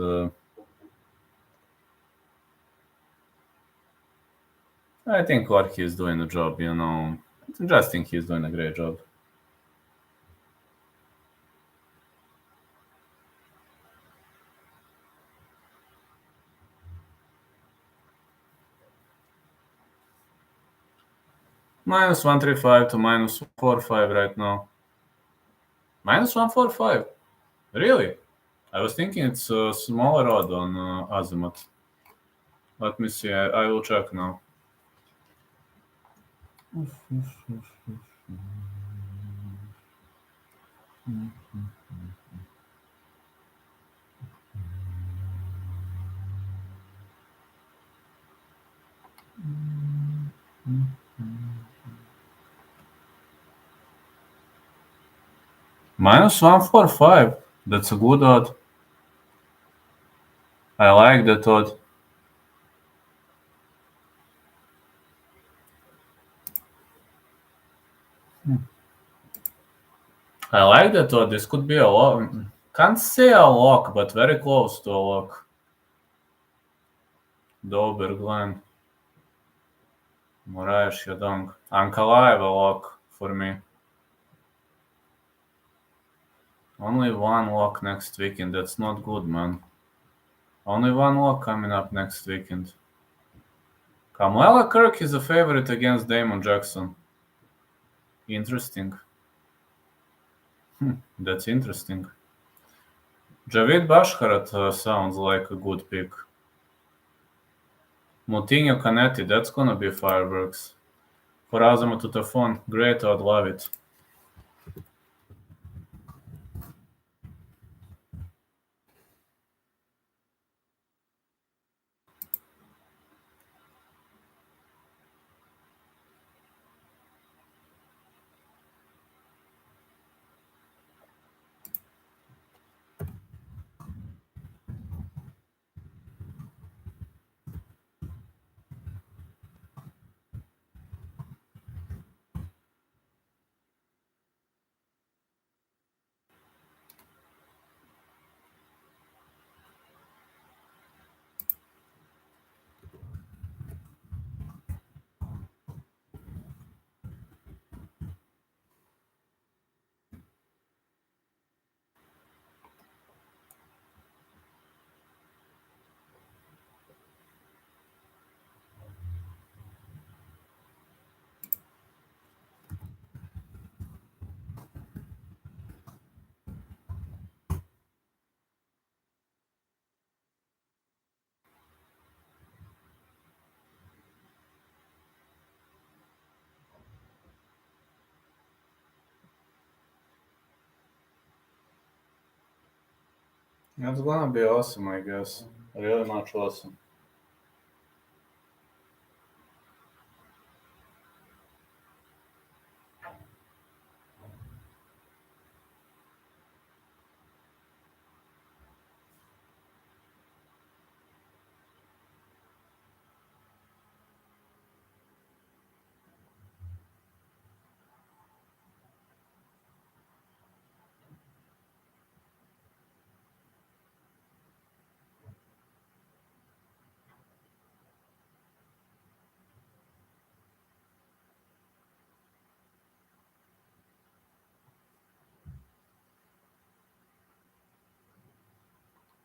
I think Jorge is doing a job, you know. I just think he's doing a great job. Minus 135 to minus 145 right now. Minus 145? Really? I was thinking it's a smaller odd on Azamat. Let me see. I will check now. Minus 145. That's a good odd. I like that odd. I like that odd. This could be a lock. Can't say a lock, but very close to a lock. Dober, Glenn. Moraes, Yadong. Ankalaev a lock for me. Only one lock next weekend. That's not good, man. Only one lock coming up next weekend. Kamala Kirk is a favorite against Damon Jackson. Interesting. That's interesting. Javid Bashkarat sounds like a good pick. Moutinho Canetti, that's gonna be fireworks. For Azama Tutafon, great, I'd love it. That's gonna be awesome, I guess. Really much awesome.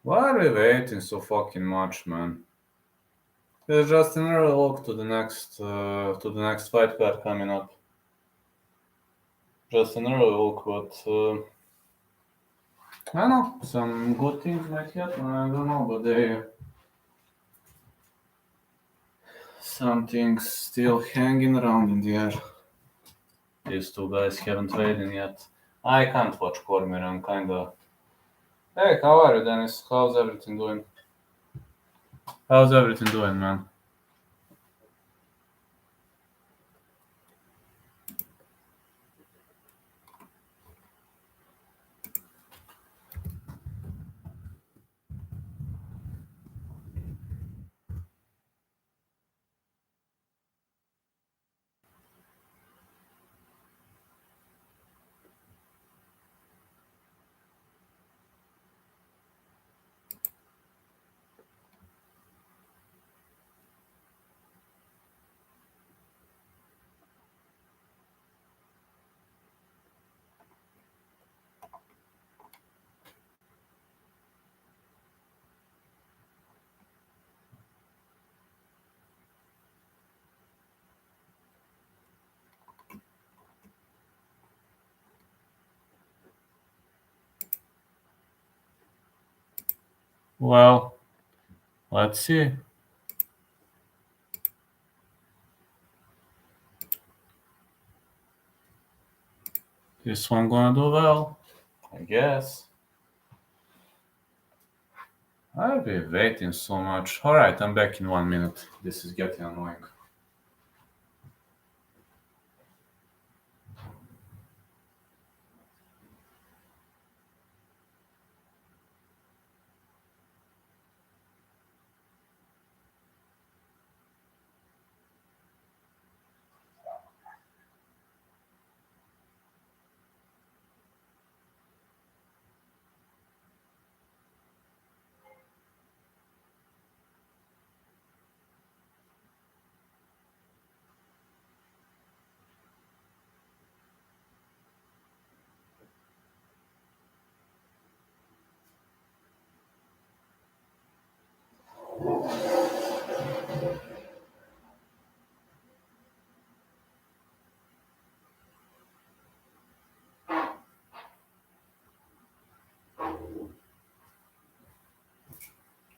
Why are we waiting so fucking much, man? There's just an early look to the next fight card coming up. Just an early look, but I don't know. Some good things might happen. I don't know, but some things still hanging around in the air. These two guys haven't weighed in yet. I can't watch Cormier. I'm kinda. Hey, how are you, Dennis? How's everything doing? How's everything doing, man? Well, let's see. This one gonna do well, I guess. I've been waiting so much. Alright, I'm back in 1 minute. This is getting annoying.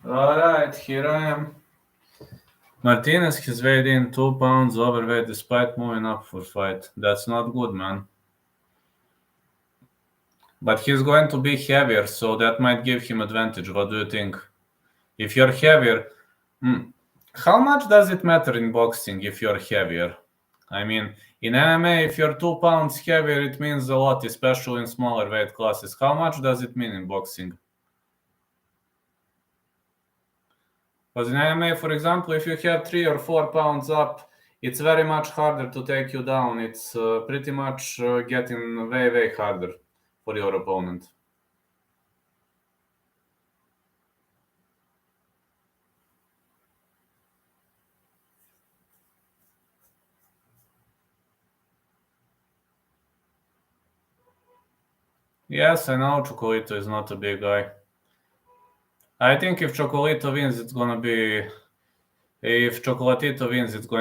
Alright, here I am. Martinez has weighed in 2 pounds overweight despite moving up for fight. That's not good, man. But he's going to be heavier, so that might give him advantage. What do you think? If you're heavier, how much does it matter in boxing if you're heavier? I mean, in MMA, if you're 2 pounds heavier, it means a lot, especially in smaller weight classes. How much does it mean in boxing? Because in MMA, for example, if you have 3 or 4 pounds up, it's very much harder to take you down. It's pretty much getting way, way harder for your opponent. Yes, I know Chocolito is not a big guy. I think if Chocolatito wins, it's going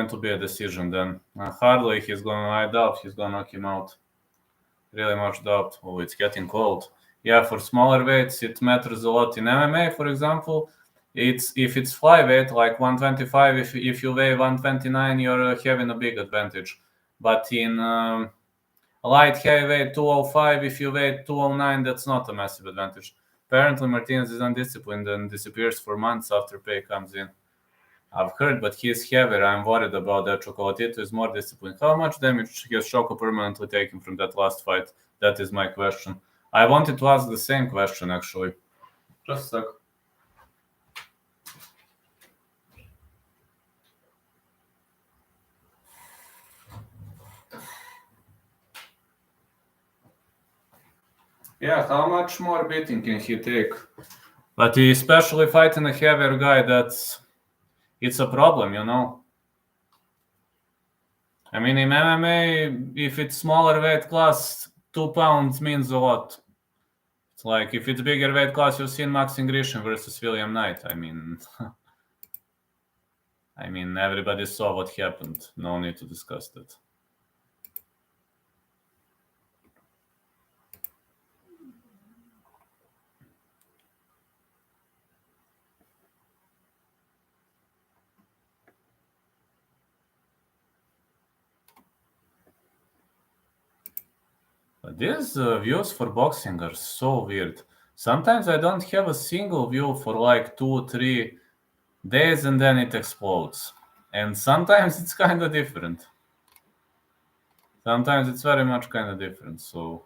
to be a decision then. Hardly I doubt he's going to knock him out. Really much doubt. Oh, it's getting cold. Yeah, for smaller weights, it matters a lot. In MMA, for example, if it's flyweight, like 125, if you weigh 129, you're having a big advantage. But in light heavyweight 205, if you weigh 209, that's not a massive advantage. Apparently, Martinez is undisciplined and disappears for months after pay comes in. I've heard, but he's heavier. I'm worried about that. Chocolatito is more disciplined. How much damage has Choco permanently taken from that last fight? That is my question. I wanted to ask the same question, actually. Just a sec. Yeah, how much more beating can he take? But especially fighting a heavier guy, it's a problem, you know? I mean, in MMA, if it's smaller weight class, 2 pounds means a lot. It's like if it's bigger weight class, you've seen Max Ingrishin versus William Knight. I mean, everybody saw what happened. No need to discuss that. But these views for boxing are so weird. Sometimes I don't have a single view for like 2-3 days and then it explodes. And sometimes it's kind of different. Sometimes it's very much kind of different. So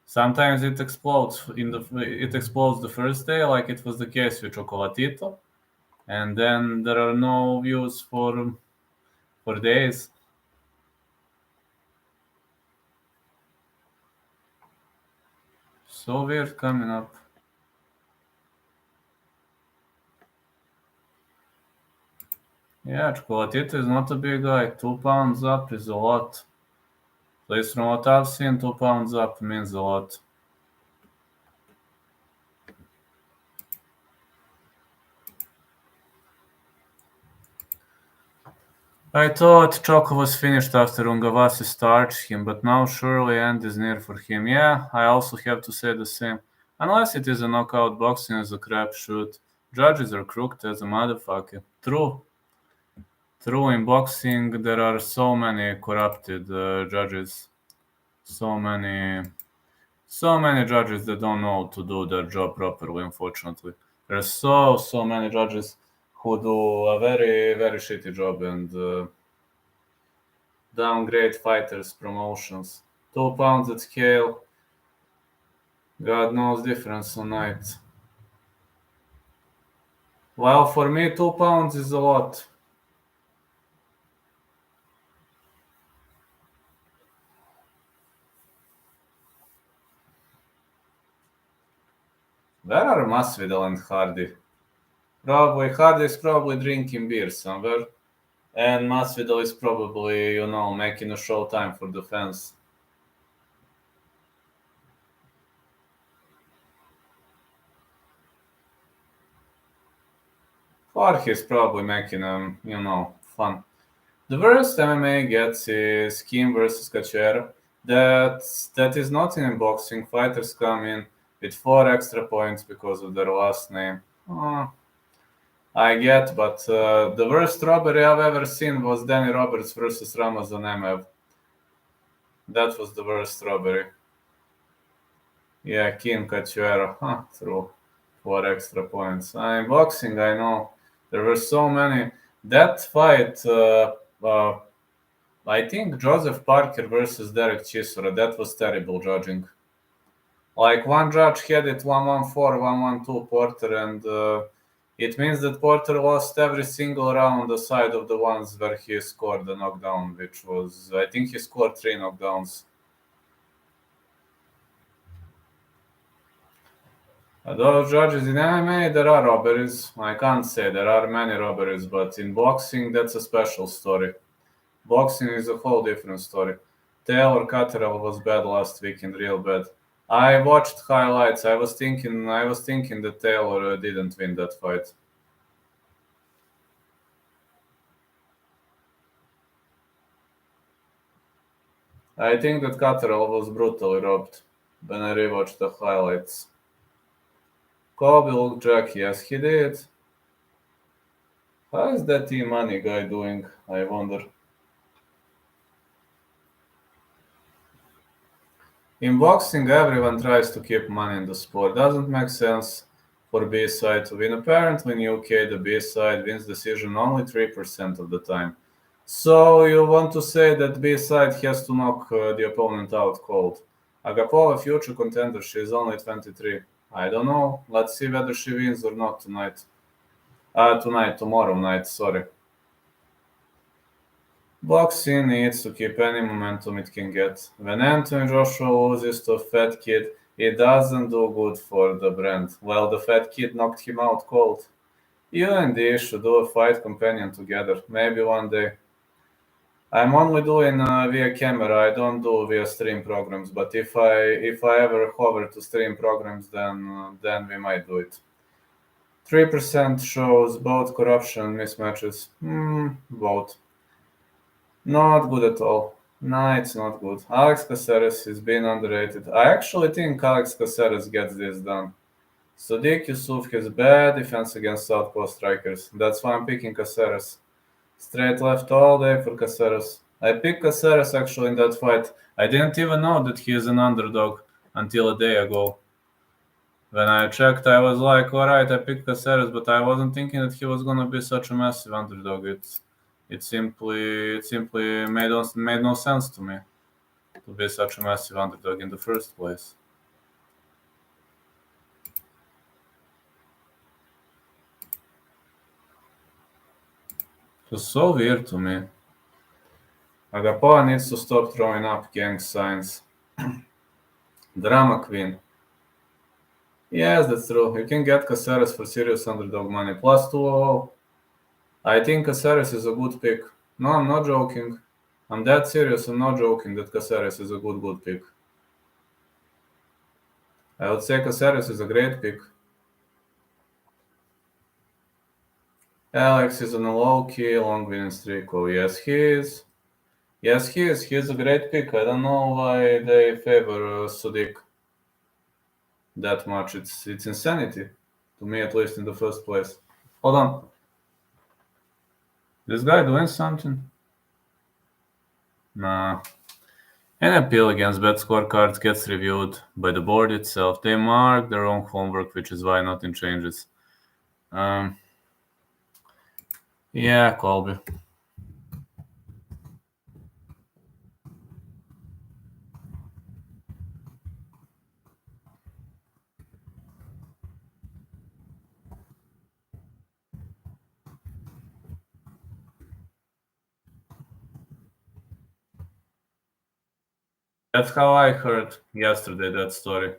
sometimes it explodes the first day, like it was the case with Chocolatito, and then there are no views for days. So weird coming up. Yeah, Chocolatito is not a big guy. 2 pounds up is a lot. At least from what I've seen, 2 pounds up means a lot. I thought Choco was finished after Ungavasi starched him, but now surely end is near for him. Yeah, I also have to say the same. Unless it is a knockout, boxing is a crapshoot. Judges are crooked as a motherfucker. True. True, in boxing there are so many corrupted judges. So many judges that don't know to do their job properly, unfortunately. There are so many judges who do a very, very shitty job and downgrade fighters' promotions. 2 pounds at scale, God knows difference on night. Well, for me, 2 pounds is a lot. Where are Masvidal and Hardy? Hardy is probably drinking beer somewhere. And Masvidal is probably, making a showtime for the fans. Or he's probably making fun. The worst MMA gets is Kim versus Cachoeira. That is not in boxing. Fighters come in with 4 extra points because of their last name. I get, but the worst robbery I've ever seen was Danny Roberts versus Ramazan Emev. That was the worst robbery. Yeah, Kim Cachuero, through 4 extra points. In boxing, I know there were so many. That fight, I think Joseph Parker versus Derek Chisora, that was terrible judging. Like one judge had it 1-1-4, 1-1-2 Porter, and it means that Porter lost every single round aside of the ones where he scored the knockdown, which was, I think he scored 3 knockdowns. Those judges in MMA, there are robberies. I can't say there are many robberies, but in boxing, that's a special story. Boxing is a whole different story. Taylor Cotterell was bad last weekend, real bad. I watched highlights. I was thinking that Taylor didn't win that fight. I think that Cotterell was brutally robbed when I rewatched the highlights. Kobe looked Jack, yes, he did. How is that Money guy doing? I wonder. In boxing, everyone tries to keep money in the sport. Doesn't make sense for B-side to win. Apparently, in UK, the B-side wins decision only 3% of the time. So you want to say that B-side has to knock the opponent out cold. Agapova, future contender, she's only 23. I don't know. Let's see whether she wins or not tonight. Tomorrow night, sorry. Boxing needs to keep any momentum it can get. When Anthony Joshua loses to a fat kid, it doesn't do good for the brand. Well, the fat kid knocked him out cold. You and D should do a fight companion together, maybe one day. I'm only doing via camera. I don't do via stream programs. But if I ever hover to stream programs, then we might do it. 3% shows both corruption and mismatches. Both. Not good at all. No, it's not good. Alex Caceres is being underrated. I actually think Alex Caceres gets this done. Sadiq Yusuf has bad defense against southpaw strikers. That's why I'm picking Caceres. Straight left all day for Caceres. I picked Caceres actually in that fight. I didn't even know that he is an underdog until a day ago. When I checked, I was like, alright, I picked Caceres, but I wasn't thinking that he was gonna be such a massive underdog. It simply made no sense to me to be such a massive underdog in the first place. It was so weird to me. Agapova needs to stop throwing up gang signs. Drama queen. Yes, that's true. You can get Caceres for serious underdog money. Plus 200. I think Caceres is a good pick. No, I'm not joking. I'm that serious. I'm not joking that Caceres is a good pick. I would say Caceres is a great pick. Alex is on a low-key long winning streak. Oh, yes, he is. Yes, he is. He is a great pick. I don't know why they favor Sadiq that much. It's insanity. To me, at least in the first place. Hold on. This guy doing something? Nah. An appeal against bad scorecards gets reviewed by the board itself. They mark their own homework, which is why nothing changes. Yeah, Colby. That's how I heard yesterday that story.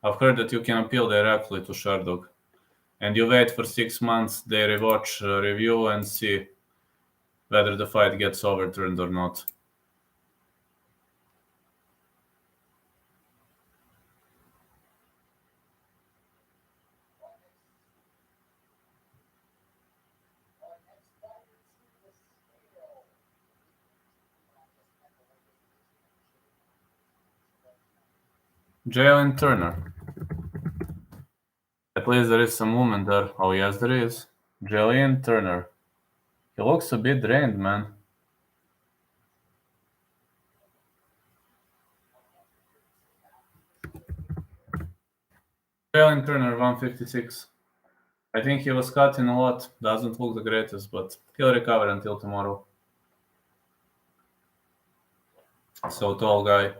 I've heard that you can appeal directly to Sherdog. And you wait for 6 months, they rewatch, review, and see whether the fight gets overturned or not. Jalen Turner. At least there is some movement there. Oh, yes, there is. Jillian Turner. He looks a bit drained, man. Jillian Turner, 156. I think he was cutting a lot. Doesn't look the greatest, but he'll recover until tomorrow. So tall guy.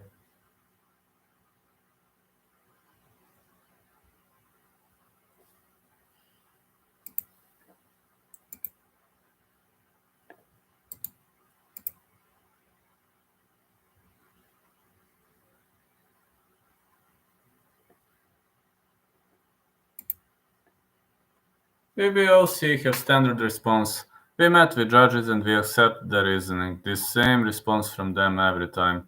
BBOC have standard response. We met with judges and we accept the reasoning. This same response from them every time.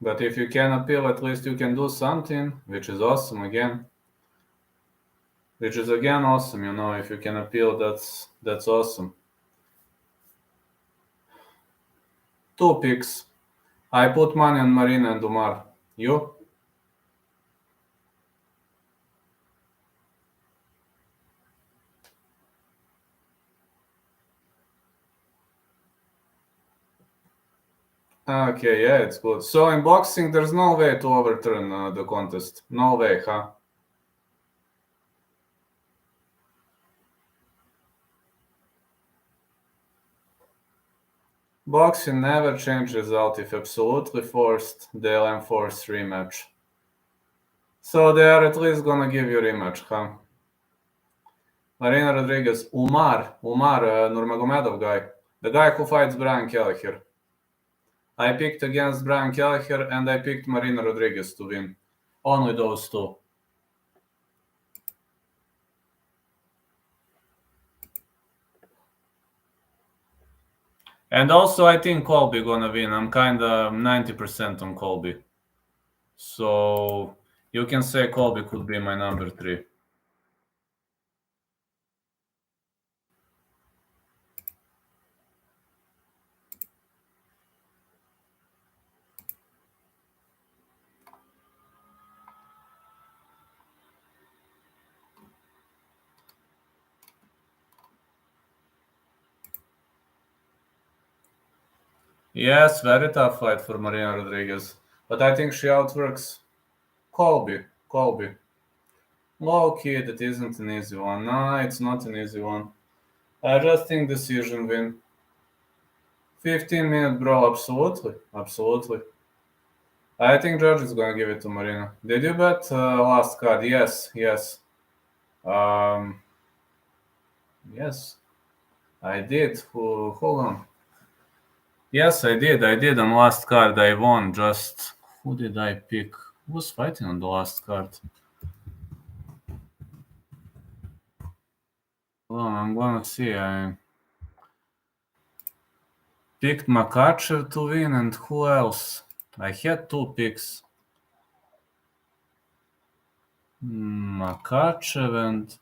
But if you can appeal, at least you can do something, which is awesome again. Which is again awesome, if you can appeal, that's awesome. 2 picks. I put money on Marina and Umar. You? Okay, yeah, it's good. So in boxing, there's no way to overturn the contest. No way, huh? Boxing never change result if absolutely forced. They'll enforce rematch. So they are at least gonna give you rematch, huh? Marina Rodriguez, Umar, Nurmagomedov guy, the guy who fights Brian Kelleher. I picked against Brian Kelleher and I picked Marina Rodriguez to win. Only those two. And also, I think Colby gonna win. I'm kinda 90% on Colby. So you can say Colby could be my number 3. Yes, very tough fight for Marina Rodriguez. But I think she outworks Colby. Low key, that isn't an easy one. No, it's not an easy one. I just think decision win. 15-minute brawl, absolutely. I think George is gonna give it to Marina. Did you bet last card? Yes. Yes, I did. Hold on. Yes, I did. On last card, I won. Just who did I pick? Who was fighting on the last card? Hold on, I'm gonna see. I picked Makachev to win, and who else? I had 2 picks. Makachev and...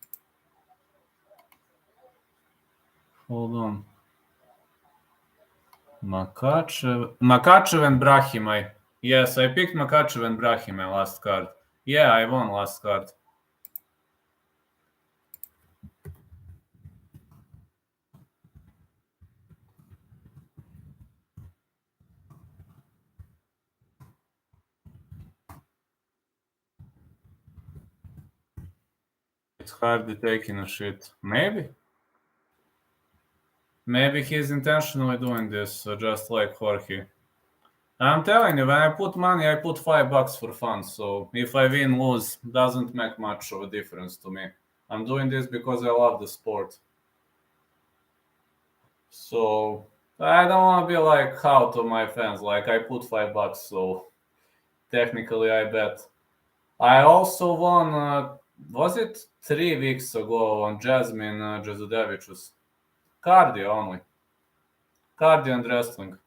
Hold on. Makachev and Brahimaj. Yes, I picked Makachev and Brahimaj last card. Yeah, I won last card. It's hardly taking a shit. Maybe he's intentionally doing this, just like Jorge. I'm telling you, when I put money, I put $5 for fun. So if I win, lose, doesn't make much of a difference to me. I'm doing this because I love the sport. So I don't want to be like how to my fans. Like I put $5, so technically I bet. I also won. Was it 3 weeks ago on Jasmine Jezudevichus? Cardio only. Cardio and wrestling.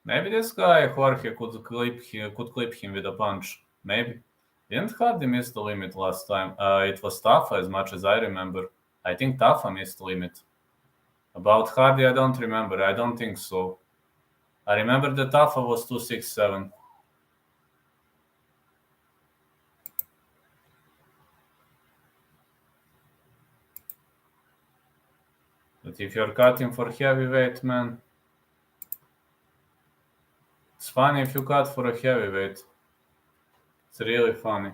Maybe this guy Jorge could clip him with a punch. Maybe. Didn't Hardy miss the limit last time? It was Tafa as much as I remember. I think Tafa missed the limit. About Hardy, I don't remember. I don't think so. I remember that Tafa was 267. But if you're cutting for heavyweight, man, it's funny if you cut for a heavyweight. It's really funny.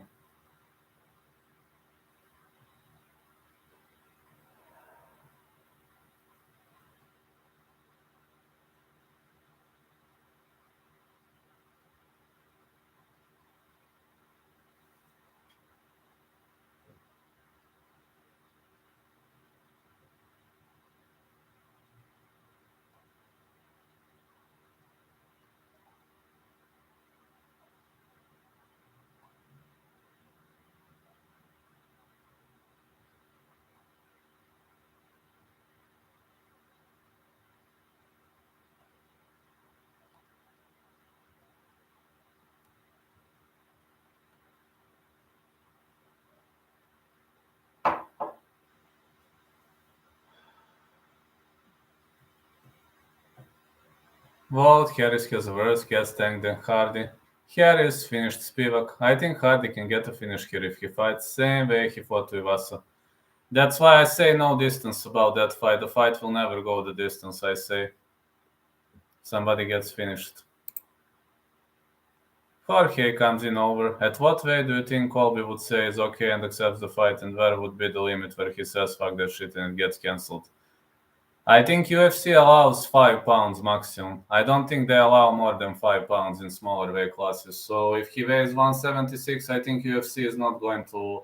Walt Harris has a worse gas tank than Hardy. Harris finished Spivak. I think Hardy can get a finish here if he fights same way he fought with Vasa. That's why I say no distance about that fight. The fight will never go the distance, I say. Somebody gets finished. Jorge comes in over. At what weight do you think Colby would say is okay and accepts the fight, and where would be the limit where he says fuck that shit and it gets cancelled? I think UFC allows 5 pounds maximum. I don't think they allow more than 5 pounds in smaller weight classes. So if he weighs 176, I think UFC is not going to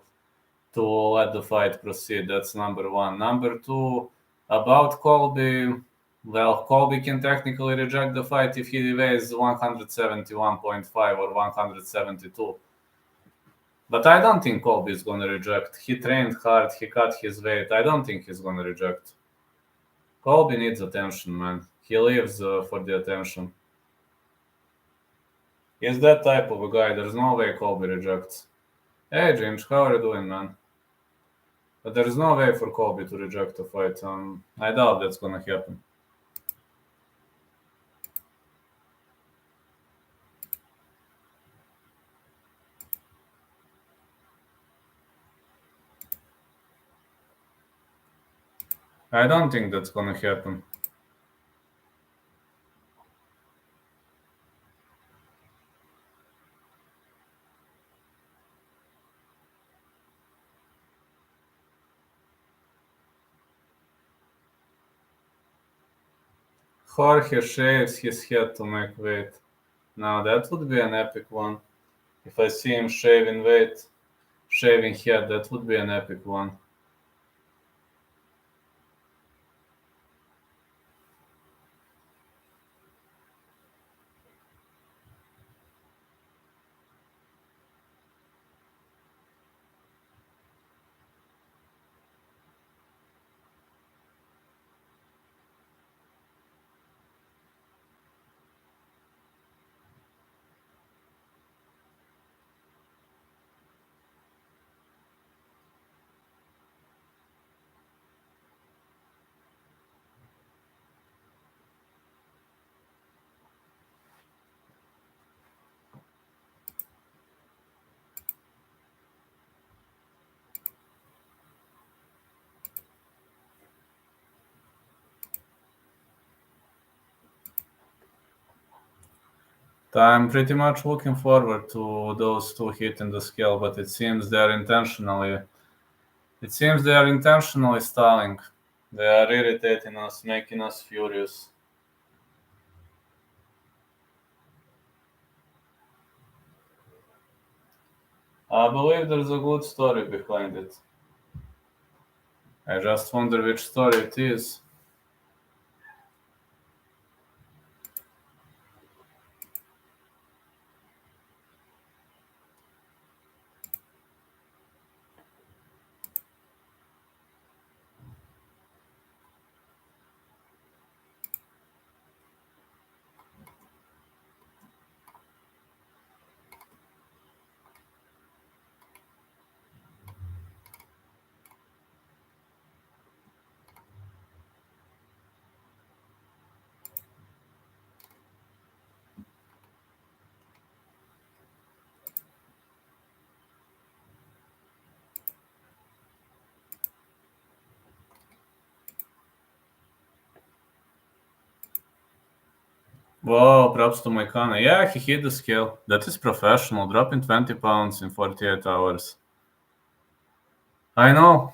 let the fight proceed. That's number one. Number two, about Colby. Well, Colby can technically reject the fight if he weighs 171.5 or 172. But I don't think Colby is going to reject. He trained hard. He cut his weight. I don't think he's going to reject. Colby needs attention, man. He lives for the attention. He's that type of a guy. There's no way Colby rejects. Hey, James, how are you doing, man? But there's no way for Colby to reject a fight. I doubt that's gonna happen. I don't think that's gonna happen. Jorge shaves his head to make weight. Now that would be an epic one. If I see him shaving head, that would be an epic one. I'm pretty much looking forward to those two hitting the scale, but it seems they're intentionally stalling. They are irritating us, making us furious. I believe there's a good story behind it. I just wonder which story it is. Whoa, props to Moicano. Yeah, he hit the scale. That is professional, dropping 20 pounds in 48 hours. I know.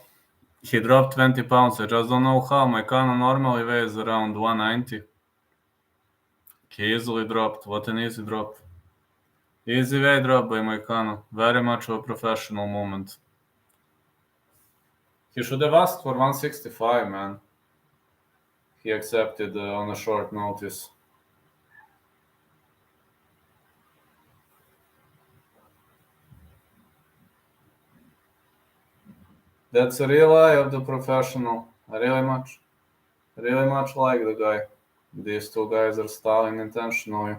He dropped 20 pounds. I just don't know how. Moicano normally weighs around 190. He easily dropped. What an easy drop. Easy weight drop by Moicano. Very much of a professional moment. He should have asked for 165, man. He accepted on a short notice. That's a real eye of the professional. Really much like the guy. These two guys are styling intentionally.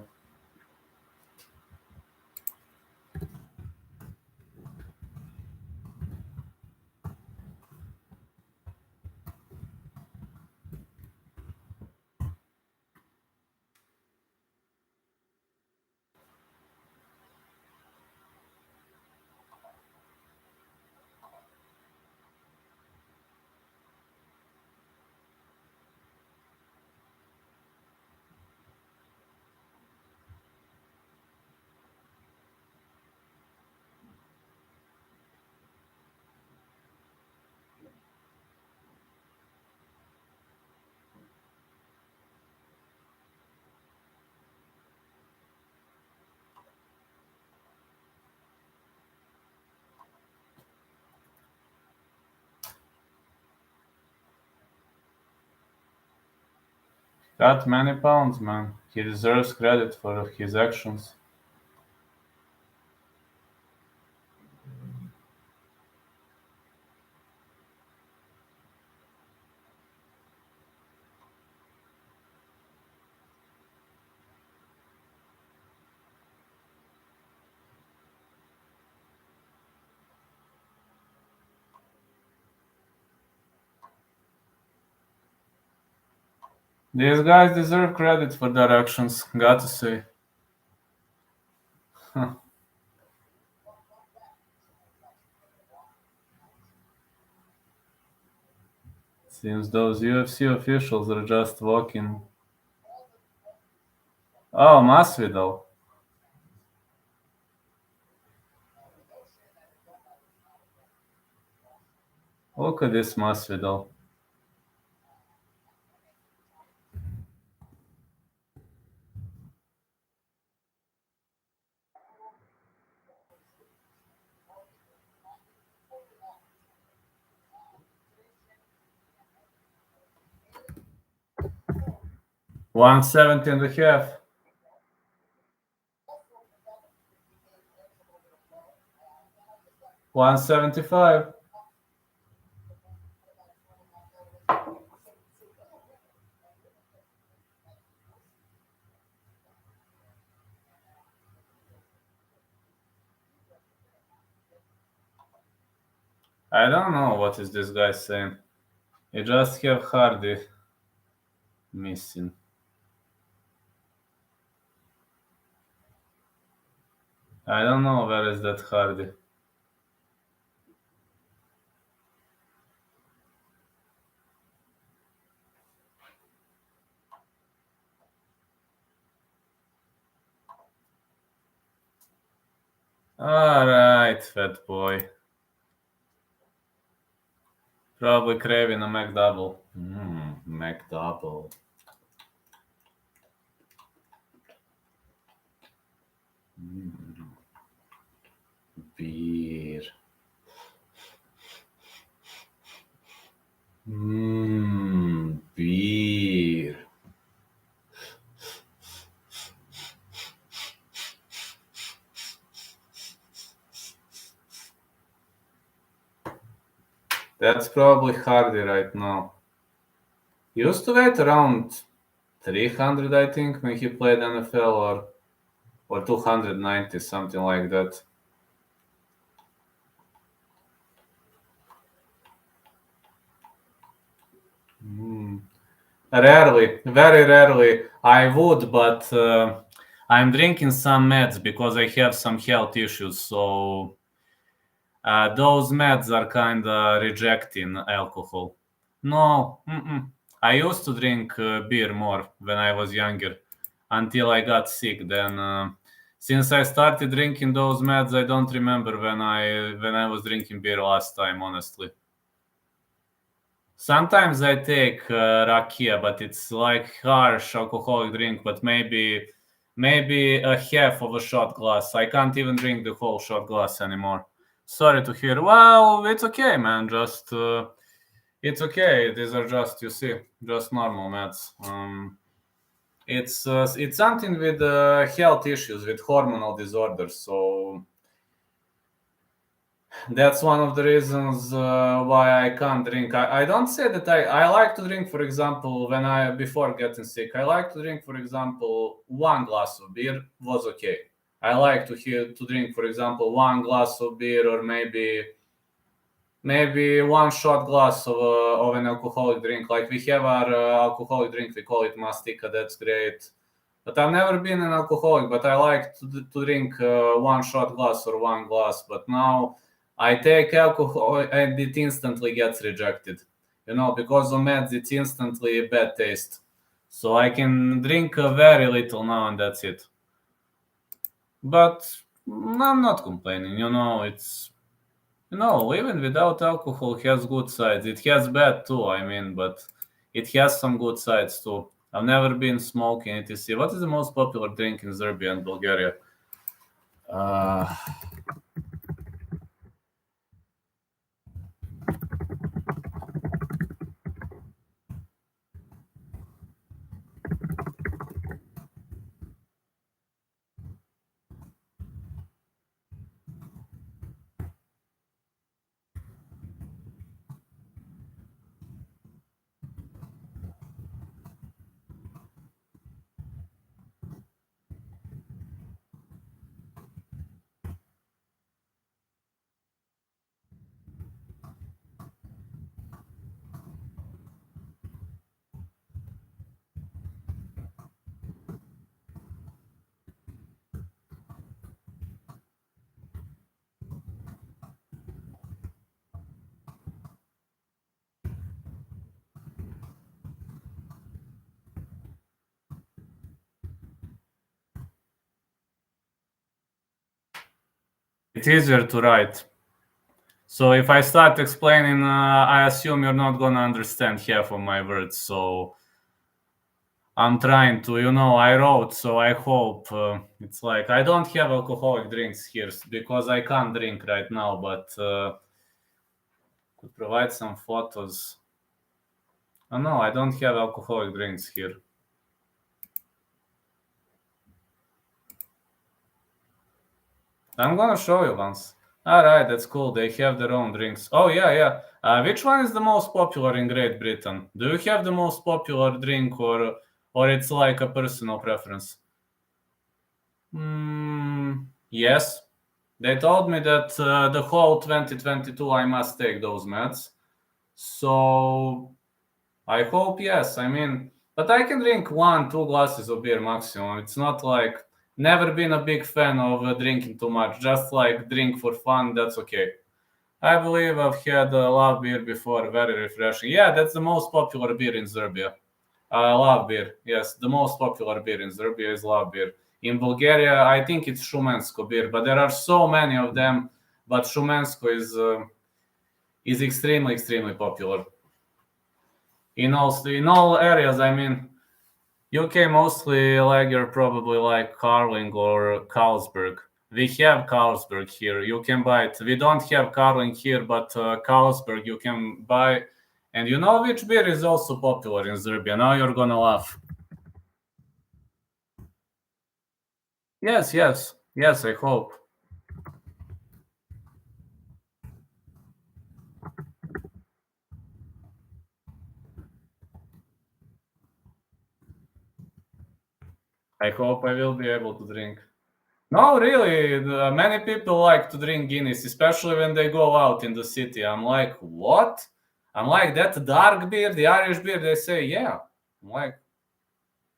Got many pounds, man. He deserves credit for his actions. These guys deserve credit for their actions, gotta say. Seems those UFC officials are just walking. Oh, Masvidal. Look at this Masvidal. One 170 and a half. 175. I don't know what is this guy saying. You just have Hardy missing. I don't know where is that Hardy. Alright, fat boy. Probably craving a McDouble. McDouble. Big. That's probably Hardy right now. He used to weight around 300, I think, when he played NFL, or 290, something like that. Rarely, very rarely I would, but I'm drinking some meds because I have some health issues. So those meds are kind of rejecting alcohol. No, I used to drink beer more when I was younger until I got sick. Then, since I started drinking those meds, I don't remember when I was drinking beer last time, honestly. Sometimes I take rakia, but it's like harsh alcoholic drink, but maybe a half of a shot glass. I can't even drink the whole shot glass anymore. Sorry to hear. Well, it's okay, man. Just it's okay. These are just, you see, just normal meds. It's something with health issues, with hormonal disorders. So that's one of the reasons why I can't drink. I don't say that I like to drink, for example, before getting sick, I like to drink, for example, one glass of beer was okay. I like to drink, for example, one glass of beer, or maybe one shot glass of an alcoholic drink. Like we have our alcoholic drink, we call it mastika. That's great. But I've never been an alcoholic, but I like to drink one shot glass or one glass. But now I take alcohol and it instantly gets rejected. Because of meds, it's instantly bad taste. So I can drink very little now and that's it. But I'm not complaining. Even without alcohol has good sides. It has bad too, but it has some good sides too. I've never been smoking, etc. What is the most popular drink in Serbia and Bulgaria? Uh, it's easier to write. So if I start explaining, I assume you're not gonna understand half of my words. So I'm trying to, I wrote, so I hope it's like I don't have alcoholic drinks here because I can't drink right now, but could provide some photos. Oh no, I don't have alcoholic drinks here. I'm gonna show you once. Alright, that's cool. They have their own drinks. Oh, yeah. Which one is the most popular in Great Britain? Do you have the most popular drink, or it's like a personal preference? Yes. They told me that the whole 2022 I must take those meds. So I hope yes. But I can drink 1, 2 glasses of beer maximum. It's not like never been a big fan of drinking too much. Just like drink for fun, that's okay. I believe I've had a love beer before, very refreshing. Yeah, that's the most popular beer in Serbia. Love beer, yes, the most popular beer in Serbia is love beer. In Bulgaria, I think it's Shumensko beer, but there are so many of them. But Shumensko is extremely, extremely popular in all areas. UK mostly lager probably like Carling or Carlsberg. We have Carlsberg here. You can buy it. We don't have Carling here, but Carlsberg you can buy. And you know which beer is also popular in Serbia? Now you're gonna laugh. Yes, I hope. I hope I will be able to drink. No, really, many people like to drink Guinness, especially when they go out in the city. I'm like, what? I'm like, that dark beer, the Irish beer, they say, yeah. I'm like,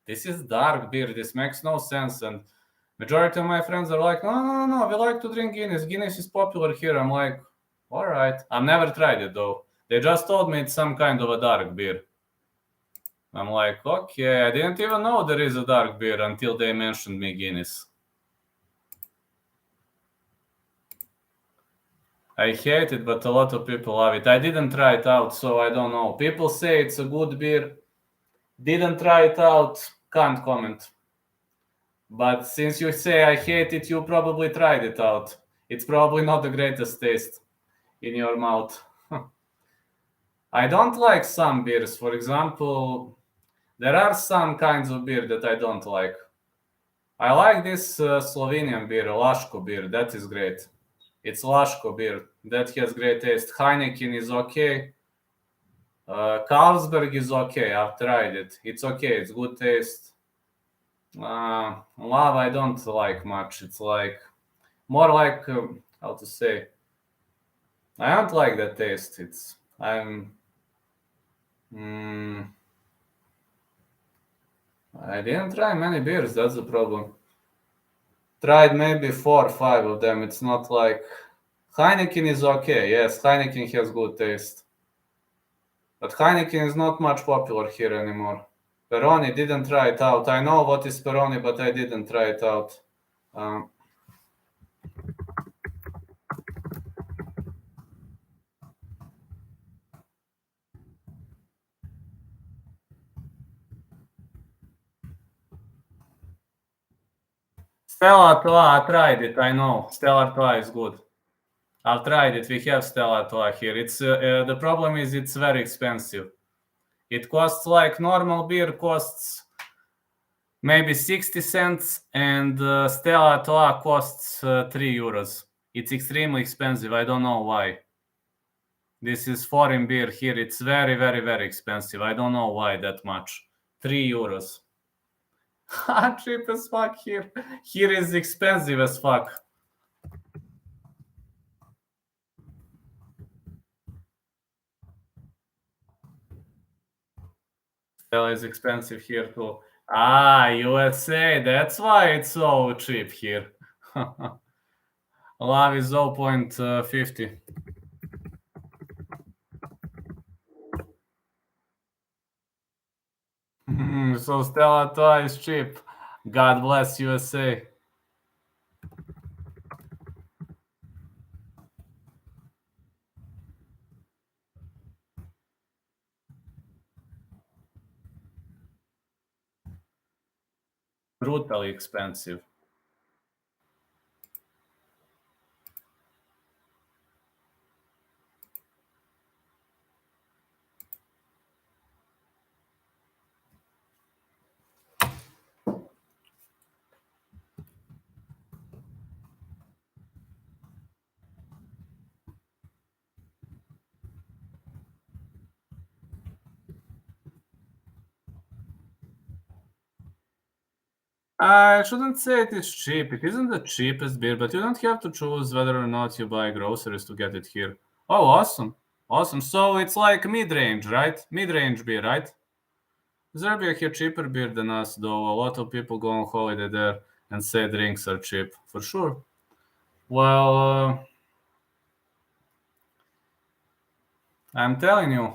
this is dark beer, this makes no sense. And majority of my friends are like, no, we like to drink Guinness. Guinness is popular here. I'm like, all right. I've never tried it, though. They just told me it's some kind of a dark beer. I'm like, okay, I didn't even know there is a dark beer until they mentioned me Guinness. I hate it, but a lot of people love it. I didn't try it out, so I don't know. People say it's a good beer. Didn't try it out, can't comment. But since you say I hate it, you probably tried it out. It's probably not the greatest taste in your mouth. I don't like some beers. For example, there are some kinds of beer that I don't like. I like this Slovenian beer, Laško beer. That is great. It's Laško beer. That has great taste. Heineken is okay. Carlsberg is okay. I've tried it. It's okay. It's good taste. Love I don't like much. It's like more like how to say. I don't like that taste. I didn't try many beers. That's the problem. Tried maybe 4 or 5 of them. It's not like Heineken is okay. Yes, Heineken has good taste. But Heineken is not much popular here anymore. Peroni, didn't try it out. I know what is Peroni, but I didn't try it out. Stella Artois, I tried it. I know. Stella Artois is good. I've tried it. We have Stella Artois here. It's the problem is it's very expensive. It costs like normal beer costs maybe 60 cents, and Stella Artois costs 3 euros. It's extremely expensive. I don't know why. This is foreign beer here. It's very, very, very expensive. I don't know why that much. 3 euros. Cheap as fuck here. Here is expensive as fuck. Stella is expensive here too. USA. That's why it's so cheap here. Love is 0.50. So Stella Artois is cheap. God bless USA. Brutally expensive. I shouldn't say it is cheap. It isn't the cheapest beer, but you don't have to choose whether or not you buy groceries to get it here. Oh, awesome. Awesome. So it's like mid-range, right? Mid-range beer, right? Serbia here cheaper beer than us, though. A lot of people go on holiday there and say drinks are cheap, for sure. Well, I'm telling you.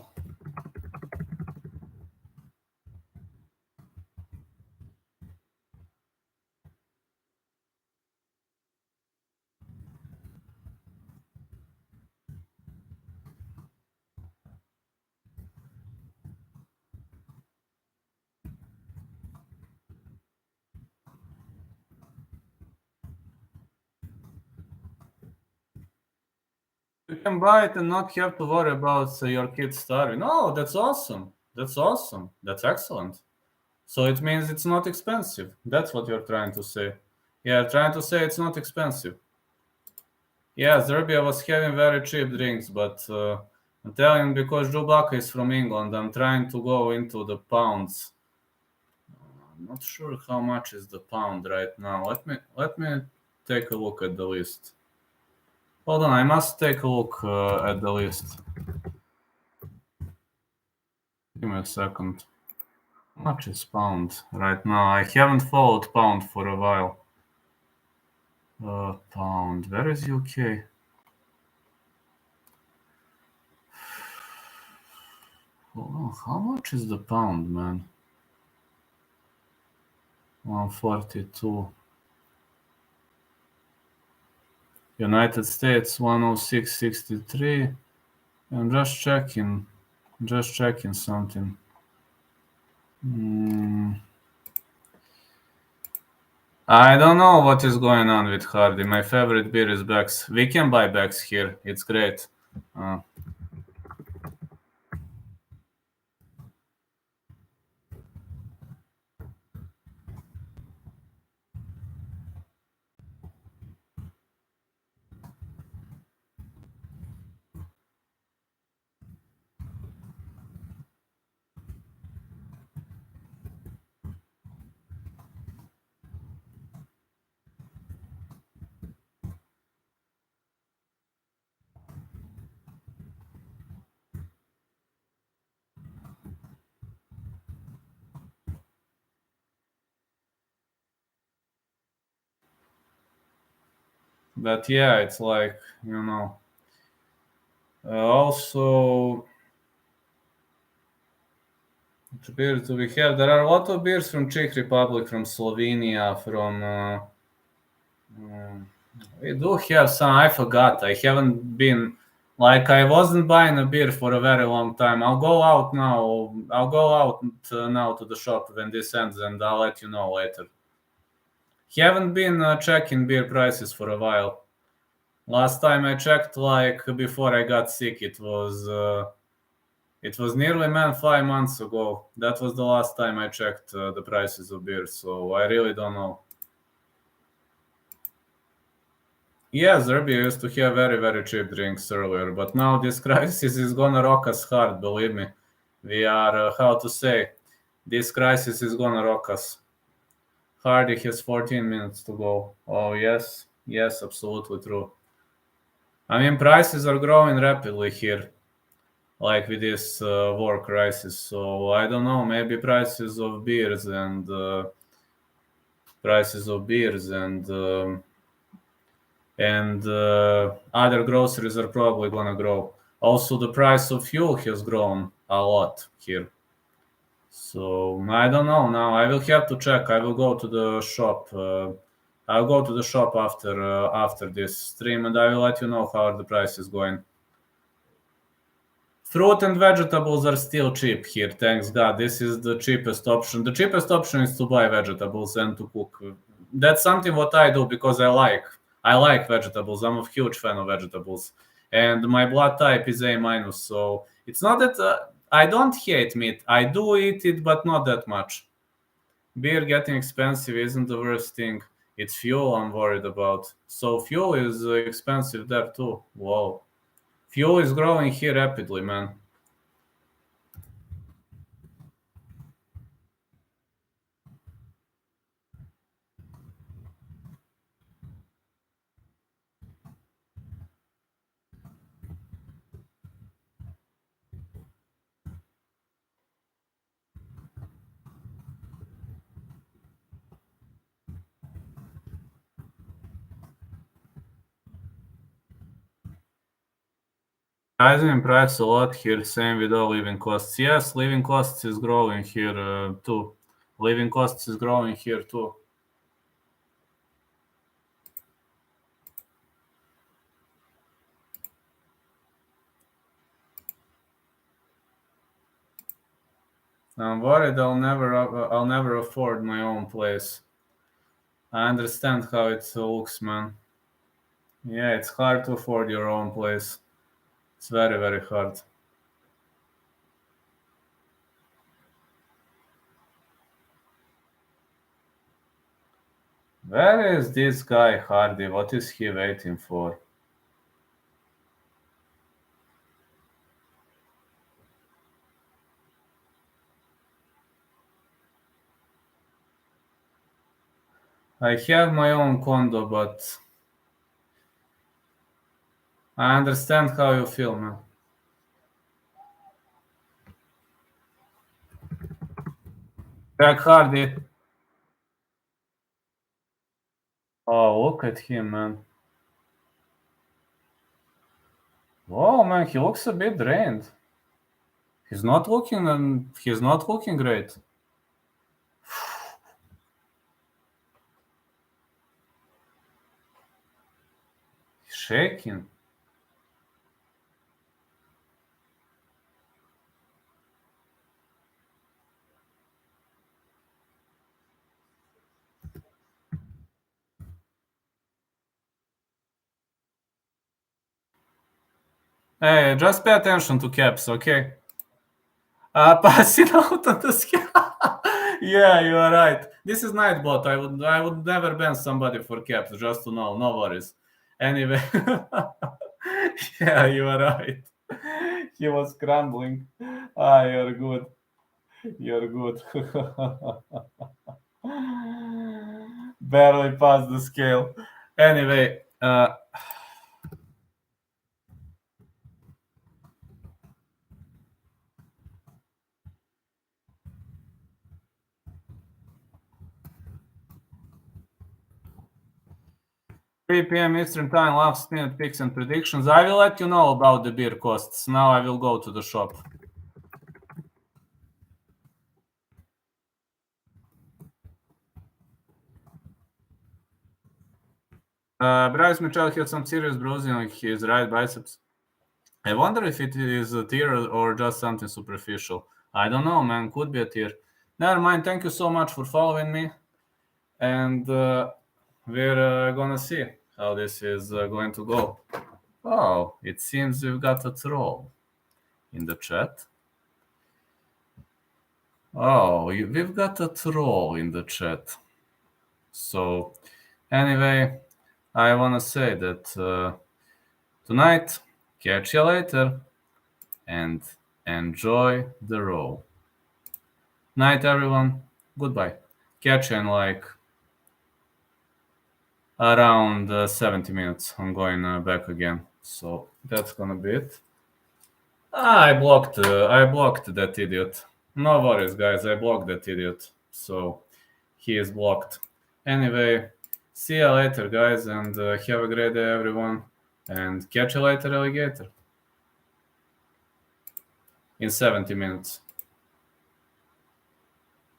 You can buy it and not have to worry about your kids starving. No, that's awesome. That's awesome. That's excellent. So it means it's not expensive. That's what you're trying to say. Yeah, trying to say it's not expensive. Yeah, Serbia was having very cheap drinks, but I'm telling you, because Joe Buck is from England, I'm trying to go into the pounds. Not sure how much is the pound right now. Let me take a look at the list. Hold on, I must take a look at the list. Give me a second. How much is pound right now? I haven't followed pound for a while. Pound. Where is UK? Hold on. How much is the pound, man? 142. United States 106.63. I'm just checking something. I don't know what is going on with Hardy. My favorite beer is Beck's. We can buy Beck's here. It's great. But yeah, it's like, also, which beers do we have? There are a lot of beers from Czech Republic, from Slovenia, from. We do have some. I forgot. I haven't been. Like, I wasn't buying a beer for a very long time. I'll go out now. I'll go out now to the shop when this ends, and I'll let you know later. Haven't been checking beer prices for a while. Last time I checked, like before I got sick, it was nearly, man, 5 months ago. That was the last time I checked the prices of beer, so I really don't know. Yeah, Serbia used to have very, very cheap drinks earlier, but now this crisis is gonna rock us hard, believe me. We are, how to say, this crisis is gonna rock us. Hardy has 14 minutes to go. Oh, yes, yes, absolutely true. I mean, prices are growing rapidly here, like with this war crisis. So I don't know, maybe prices of beers and other groceries are probably gonna grow. Also, the price of fuel has grown a lot here. So I don't know now. I will have to check. I will go to the shop. I'll go to the shop after this stream, and I will let you know how are the prices going. Fruit and vegetables are still cheap here, thanks God. This is the cheapest option. The cheapest option is to buy vegetables and to cook. That's something what I do because I like. I like vegetables. I'm a huge fan of vegetables, and my blood type is A minus. So it's not that I don't hate meat. I do eat it, but not that much. Beer getting expensive isn't the worst thing. It's fuel I'm worried about. So fuel is expensive there too. Whoa. Fuel is growing here rapidly, man. Rising in price a lot here, same with all living costs. Yes, living costs is growing here too. Living costs is growing here too. I'm worried I'll never afford my own place. I understand how it looks, man. Yeah, it's hard to afford your own place. It's very, very hard. Where is this guy Hardy? What is he waiting for? I have my own condo, but I understand how you feel, man. Jack Hardy. Oh, look at him, man. Oh, man, he looks a bit drained. He's not looking great. He's shaking. Hey, just pay attention to caps, okay? Passing out on the scale. Yeah, you are right. This is Nightbot. I would never ban somebody for caps, just to know. No worries. Anyway. Yeah, you are right. He was scrambling. You're good. You're good. Barely passed the scale. Anyway, 3 p.m. Eastern Time, last minute picks and predictions. I will let you know about the beer costs. Now I will go to the shop. Bryce Mitchell had some serious bruising on his right biceps. I wonder if it is a tear or just something superficial. I don't know, man. Could be a tear. Never mind. Thank you so much for following me. And we're gonna see how this is going to go. Oh, it seems we've got a troll in the chat. Oh, we've got a troll in the chat. So, anyway, I want to say that tonight, catch you later and enjoy the roll. Night, everyone. Goodbye. Catch you in like around 70 minutes. I'm going back again. So that's gonna be it. I blocked that idiot. No worries, guys. I blocked that idiot. So he is blocked. Anyway, see you later, guys, and have a great day, everyone. And catch you later, alligator. In 70 minutes.